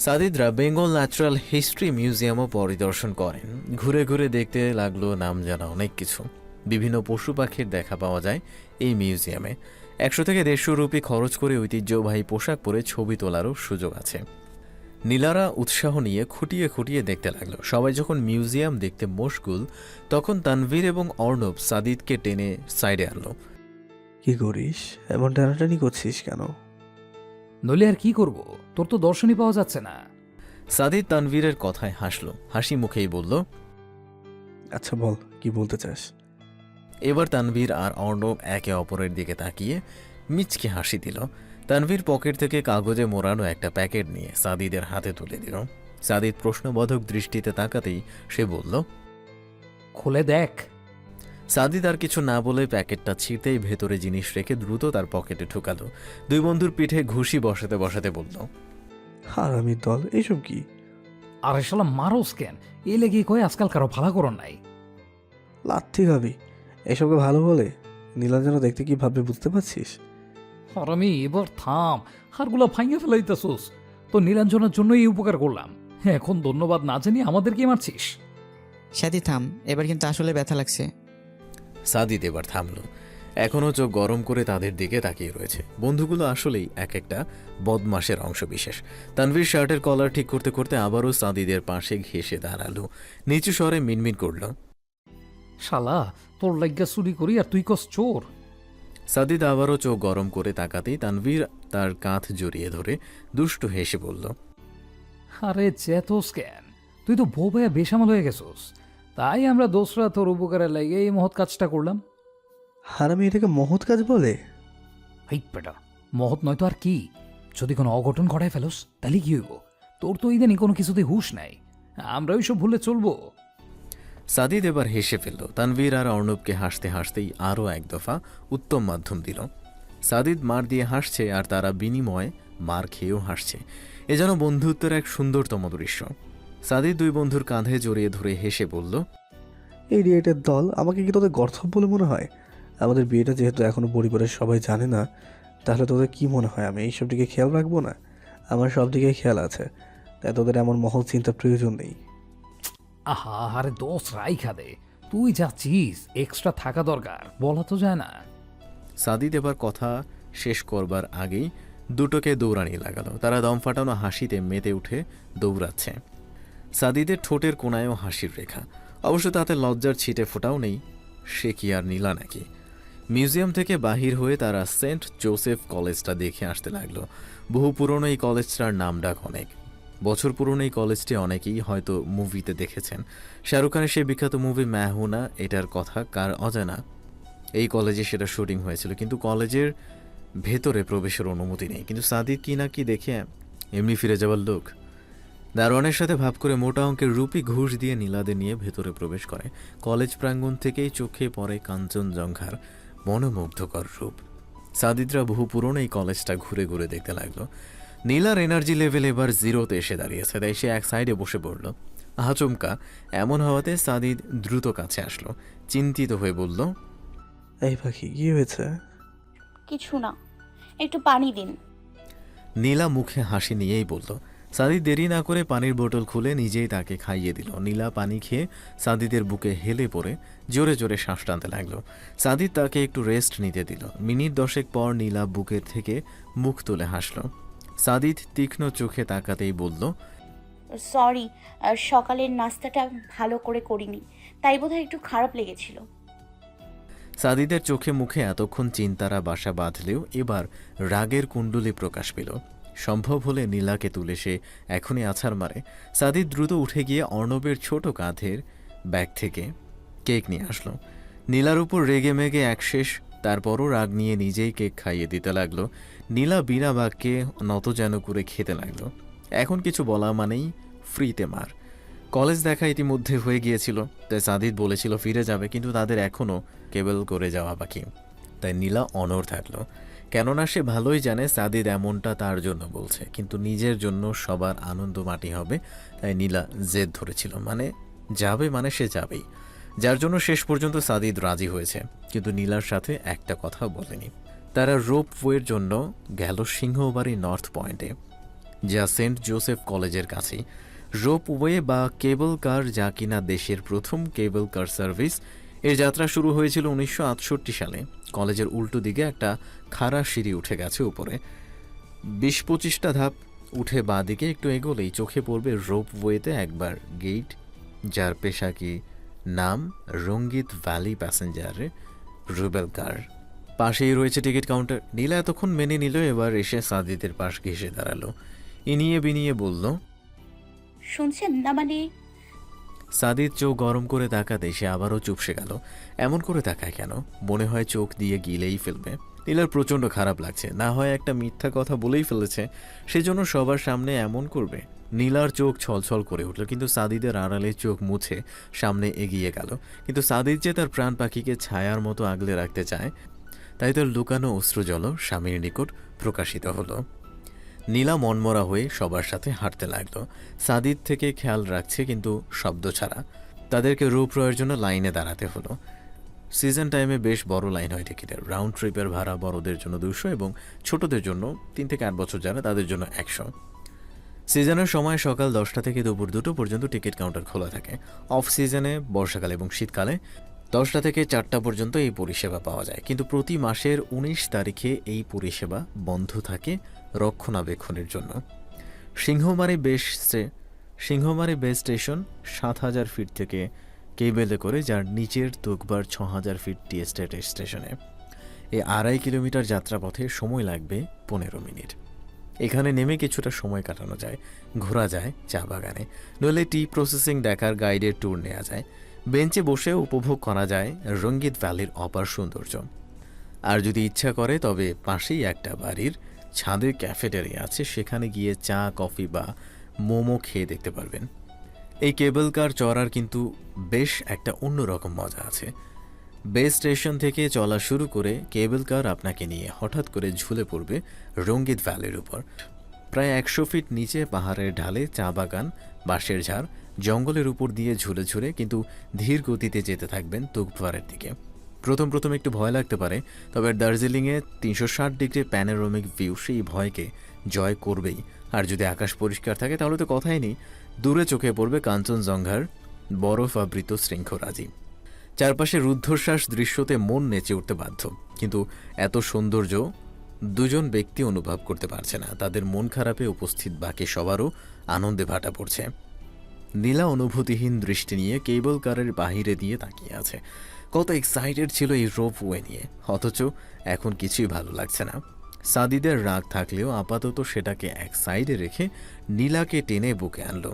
সাদিদরা বেঙ্গল ন্যাচারাল হিস্ট্রি মিউজিয়ামও পরিদর্শন করেন। ঘুরে ঘুরে দেখতে লাগলো নাম জানা অনেক কিছু। বিভিন্ন পশু পাখির দেখা পাওয়া যায় এই মিউজিয়ামে। 100 থেকে 150 রুপি খরচ করে ঐতিহ্যবাহী পোশাক পরে ছবি তোলারও সুযোগ আছে। নীলারা উৎসাহ নিয়ে খুঁটিয়ে খুঁটিয়ে দেখতে লাগলো। সবাই যখন মিউজিয়াম দেখতে মশগুল, তখন তানভীর এবং অর্ণব সাদিদকে টেনে সাইডে আনলো। কি করিস, এমন টানাটানি করছিস কেন? নইলে আর কি করব, তোর তো দর্শনই পাওয়া যাচ্ছে না। সাদিদ তানভীরের কথায় হাসলো, হাসি মুখেই বলল, আচ্ছা বল, কি বলতে চাস? এবার তানভীর আর অর্ণব একে অপরের দিকে তাকিয়ে মিচকে হাসি দিল। তানভীর পকেট থেকে কাগজে মোড়ানো একটা প্যাকেট নিয়ে সাদিদের হাতে তুলে দিল। সাদিদ প্রশ্নবোধক দৃষ্টিতে তাকাতেই সে বলল, খুলে দেখ। সাদিদ আর কিছু না বলে প্যাকেটটা ছিঁড়তেই ভেতরে জিনিস রেখে দ্রুত তার পকেটে ঢুকালো। দুই বন্ধুর পিঠে ঘুষি বসাতে বসাতে বলল, হারামির দল, এইসব কি? আরে শালা মারোস কেন? এই লেগে কয় আজকাল কারো ভালো করন নাই। লাথি খাবি এসবকে ভালো বলে? নীলা যেন দেখতে কি ভাববে বুঝতে পারছিস? আর আমি এবার থাম, হারগুলা ভাঙিয়ে ফেলাইতেছোস। তো নীলাঞ্জনের জন্য এই উপকার করলাম, এখন ধন্যবাদ না জানি আমাদেরকে মারছিস। সাদি থাম, এবার কিন্তু আসলে ব্যথা লাগছে। সাদিদ এবার থামল। এখনও চোখ গরম করে তাদের দিকে তাকিয়ে রয়েছে। বন্ধুগুলো আসলেই এক একটা বদমাশের অংশবিশেষ। তানভীর শার্টের কলার ঠিক করতে করতে আবারও সাদিদের পাশে ঘেঁষে দাঁড়ালো। নিচু স্বরে মিনমিন করল, শালা তোর লাইগা চুরি করি আর তুই কস চোর। সাদিদ আবারও চোখ গরম করে তাকাতেই তানভীর তার কাঁধ জড়িয়ে ধরে দুষ্টু হেসে বলল, আরে চেতোস কেন? তুই তো বউ ভাইয়া বেসামাল হয়ে গেছোস, তাই আমরা দোসরা তোর উপকারে লাগে এই মহৎ কাজটা করলাম। হারামি এটাকে মহৎ কাজ বলে? হাই পেটা, মহৎ নয় তো আর কি? যদি কোনো অঘটন ঘটায় ফেলোস তাহলে কি হইব? তোর তো ইদানি কোনো কিছুতেই হুঁশ নাই, আমরা ওইসব ভুলে চলবো। সাদিদ এবার হেসে ফেলল। তানভীর আর অর্ণবকে হাসতে হাসতেই আরও এক দফা উত্তম মাধ্যম দিল। সাদিদ মার দিয়ে হাসছে আর তারা বিনিময়ে মার খেয়েও হাসছে। এ যেন বন্ধুত্বের এক সুন্দরতম দৃশ্য। সাদিদ দুই বন্ধুর কাঁধে জড়িয়ে ধরে হেসে বলল, এই রিয়েটের দল, আমাকে কি তোদের গর্ধব বলে মনে হয়? আমাদের বিয়েটা যেহেতু এখনো পরিবারের সবাই জানে না, তাহলে তোদের কি মনে হয় আমি এইসব দিকে খেয়াল রাখবো না? আমার সব দিকে খেয়াল আছে, তাই তোদের এমন মহল চিন্তার প্রয়োজন নেই। আহা, আরে দোষ রাইখা দে, তুই যাচ্ছিস এক্সট্রা থাকা দরকার, বলা তো যায় না। সাদিদ এবার কথা শেষ করবার আগেই দুটোকে দৌড়ানি লাগালো। তারা দম ফাটানো হাসিতে মেতে উঠে দৌড়াচ্ছে। সাদিদের ঠোঁটের কোনায়ও হাসির রেখা, অবশ্য তাতে লজ্জার ছিটে ফোটাও নেই। সে কি আর নীলা নাকি? মিউজিয়াম থেকে বাহির হয়ে তারা সেন্ট জোসেফ কলেজটা দেখে আসতে লাগলো। বহু পুরনো এই কলেজটার নামডাক অনেক। বছর পুরনো এই কলেজটি অনেকেই হয়তো মুভিতে দেখেছেন। শাহরুখ খানের সেই বিখ্যাত মুভি ম্যাহুনা, এটার কথা কার অজানা? এই কলেজে সেটা শুটিং হয়েছিল, কিন্তু কলেজের ভেতরে প্রবেশের অনুমতি নেই। কিন্তু সাদিদ কি না কি দেখে এমনি ফিরে যাওয়ার লোক। দারোয়ানের সাথে ভাব করে মোটা অঙ্কের রুপি ঘুষ দিয়ে নীলাদের নিয়ে ভেতরে প্রবেশ করে। কলেজ প্রাঙ্গণ থেকেই চোখে পড়ে কাঞ্চনজঙ্ঘার মনোমুগ্ধকর রূপ। সাদিদরা বহু পুরনো এই কলেজটা ঘুরে ঘুরে দেখতে লাগলো। নীলার এনার্জি লেভেল এবার জিরোতে এসে দাঁড়িয়েছে, তাই সে এক সাইডে বসে পড়ল। আচমকা এমন হওয়াতে সাদিদ দ্রুত কাছে আসলো, চিন্তিত হয়ে বলল, এই পাখি কি হয়েছে? কিছু না, একটু পানি দিন। নীলা মুখে হাসি নিয়েই বলল। সাদিদ দেরি না করে পানির বোতল খুলে নিজেই তাকে খাইয়ে দিল। নীলা পানি খেয়ে সাদিদের বুকে হেলে পড়ে জোরে জোরে শ্বাস টানতে লাগলো। সাদিদ তাকে একটু রেস্ট নিতে দিল। মিনিট 10 পর নীলা বুকের থেকে মুখ তুলে হাসল। সাদিদ তীক্ষ্ণ চোখে তাকাতেই বলল, সরি, সকালের নাস্তাটা ভালো করে করিনি, তাই বোধহয় একটু খারাপ লেগেছিল। সাদিদের চোখে মুখে এতক্ষণ চিন্তারা বাসা বাঁধলেও এবার রাগের কুণ্ডলী প্রকাশ পেল। সম্ভব হলে নীলাকে তুলে সে এখনই আছাড় মারে। সাদিদ দ্রুত উঠে গিয়ে অর্ণবের ছোট কাঁধের ব্যাগ থেকে কেক নিয়ে আসলো। নীলার উপর রেগে মেগে একশেষ, তারপরও রাগ নিয়ে নিজেই কেক খাইয়ে দিতে লাগলো। নীলা বিনা বাক্যে নত যেন করে খেতে লাগলো। এখন কিছু বলা মানেই ফ্রিতে মার। কলেজ দেখা ইতিমধ্যে হয়ে গিয়েছিল, তাই সাদিদ বলেছিল ফিরে যাবে, কিন্তু তাদের এখনও কেবল করে যাওয়া বাকি। তাই নীলা অনড় থাকলো, কেননা সে ভালোই জানে সাদিদ এমনটা তার জন্য বলছে, কিন্তু নিজের জন্য সবার আনন্দ মাটি হবে। তাই নীলা জেদ ধরেছিল, মানে যাবে মানে সে যাবেই, যার জন্য শেষ পর্যন্ত সাদিদ রাজি হয়েছে। কিন্তু নীলার সাথে একটা কথাও বলেনি। তারা রোপওয়ের জন্য গেল সিংহবাড়ি নর্থ পয়েন্টে, যা সেন্ট জোসেফ কলেজের কাছেই। রোপওয়ে বা কেবল কার, যা কিনা দেশের প্রথম কেবল কার সার্ভিস। এর যাত্রা শুরু হয়েছিল 1968 সালে। কলেজের উল্টো দিকে একটা খাড়া সিঁড়ি উঠে গেছে উপরে। 20-25টা ধাপ উঠে বাঁ দিকে একটু এগোলেই চোখে পড়বে রোপওয়েতে একবার গেট, যার পেশাকি নাম রঙ্গিত ভ্যালি প্যাসেঞ্জারে রুবেল কার। পাশেই রয়েছে টিকিট কাউন্টার। নীলা এতক্ষণ মেনে নিল, এবার এসে সাদিদের পাশ ঘেঁষে দাঁড়ালো। ইনিয়ে বিনিয়ে বলল, শুনছেন না? মানে সাদিদ চোখ গরম করে তাকাতে সে আবারও চুপসে গেল। এমন করে তাকায় কেন? মনে হয় চোখ দিয়ে গিলেই ফেলবে। নীলার প্রচণ্ড খারাপ লাগছে, না হয় একটা মিথ্যা কথা বলেই ফেলেছে, সেজন্য সবার সামনে এমন করবে। নীলার চোখ ছলছল করে উঠল, কিন্তু সাদিদের আড়ালে চোখ মুছে সামনে এগিয়ে গেল। কিন্তু সাদিদ যে তার প্রাণ পাখিকে ছায়ার মতো আগলে রাখতে চায়, তাই তার লুকানো অশ্রুজল স্বামীর নিকট প্রকাশিত হলো। নীলা মনমরা হয়ে সবার সাথে হাঁটতে লাগলো। সাদিদ থেকে খেয়াল রাখছে, কিন্তু শব্দ ছাড়া। তাদেরকে রূপরয়ের জন্য লাইনে দাঁড়াতে হলো। সিজন টাইমে বেশ বড় লাইন হয় টিকিটের। রাউন্ড ট্রিপের ভাড়া বড়দের জন্য 200 এবং ছোটদের জন্য 3 থেকে 8 বছর যারা, তাদের জন্য 100। সিজনের সময় সকাল 10টা থেকে দুপুর 2টো পর্যন্ত টিকিট কাউন্টার খোলা থাকে। অফ সিজনে বর্ষাকালে এবং শীতকালে 10টা থেকে 4টা পর্যন্ত এই পরিষেবা পাওয়া যায়, কিন্তু প্রতি মাসের 19 তারিখে এই পরিষেবা বন্ধ থাকে রক্ষণাবেক্ষণের জন্য। সিংহমারি বেস স্টেশন 7000 ফিট থেকে কেবেলে করে, যার নিচের তুকবার 6000 ফিট টি এস্টেট স্টেশনে। এই 2.5 কিলোমিটার যাত্রাপথে সময় লাগবে 15 মিনিট। এখানে নেমে কিছুটা সময় কাটানো যায়, ঘোরা যায় চা বাগানে, নইলে টি প্রসেসিং দেখার গাইডের ট্যুর নেওয়া যায়। বেঞ্চে বসে উপভোগ করা যায় রঙ্গিত ভ্যালির অপার সৌন্দর্য। আর যদি ইচ্ছা করে তবে পাশেই একটা বাড়ির ছাদে ক্যাফেটেরিয়া আছে, সেখানে গিয়ে চা, কফি বা মোমো খেয়ে দেখতে পারবেন। এই কেবল কার চড়ার কিন্তু বেশ একটা অন্যরকম মজা আছে। বেস স্টেশন থেকে চলা শুরু করে কেবল কার আপনাকে নিয়ে হঠাৎ করে ঝুলে পড়বে রঙ্গিত ভ্যালির উপর। প্রায় 100 ফিট নিচে পাহাড়ের ঢালে চা বাগান, বাঁশের ঝাড়, জঙ্গলের উপর দিয়ে ঝুলে ঝুলে কিন্তু ধীর গতিতে যেতে থাকবেন তুকভারের দিকে। প্রথম একটু ভয় লাগতে পারে, তবে দার্জিলিংয়ে 360 ডিগ্রি প্যানোরামিক ভিউ সেই ভয়কে জয় করবেই। আর যদি আকাশ পরিষ্কার থাকে তাহলে তো কথাই নেই, দূরে চোখে পড়বে কাঞ্চনজঙ্ঘার বরফ আবৃত শৃঙ্খরাজি। চারপাশে রুদ্ধশ্বাস দৃশ্যতে মন নেচে উঠতে বাধ্য, কিন্তু এত সৌন্দর্য দুজন ব্যক্তি অনুভব করতে পারছে না। তাদের মন খারাপে উপস্থিত বাকি সবারও আনন্দে ভাটা পড়ছে। নীলা অনুভূতিহীন দৃষ্টি নিয়ে কেবল কারের বাহিরে দিয়ে তাকিয়ে আছে। কত এক্সাইটেড ছিল এই রোপওয়ে নিয়ে, অথচ এখন কিছুই ভালো লাগছে না। সাদিদের রাগ থাকলেও আপাতত সেটাকে এক সাইডে রেখে নীলাকে টেনে বুকে আনলো।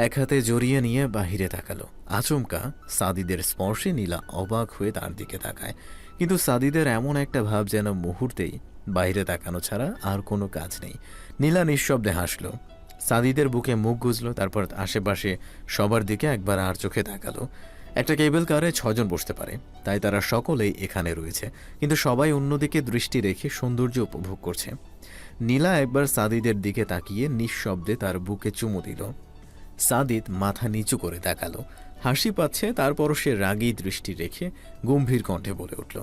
এক হাতে জড়িয়ে নিয়ে বাহিরে তাকালো। আচমকা সাদিদের স্পর্শে নীলা অবাক হয়ে তার দিকে তাকায়, কিন্তু সাদিদের এমন একটা ভাব যেন মুহূর্তেই বাইরে তাকানো ছাড়া আর কোনো কাজ নেই। নীলা নিঃশব্দে হাসলো, সাদিদের বুকে মুখ গুজলো, তারপর আশেপাশে সবার দিকে একবার আর চোখে তাকালো। একটা কেবল কারে 6 জন বসতে পারে, তাই তারা সকলেই এখানে রয়েছে, কিন্তু সবাই অন্যদিকে দৃষ্টি রেখে সৌন্দর্য উপভোগ করছে। নীলা একবার সাদিদের দিকে তাকিয়ে নিঃশব্দে তার বুকে চুমু দিল। সাদিদ মাথা নিচু করে তাকালো, হাসি পাচ্ছে, তারপরও সে রাগী দৃষ্টি রেখে গম্ভীর কণ্ঠে বলে উঠল,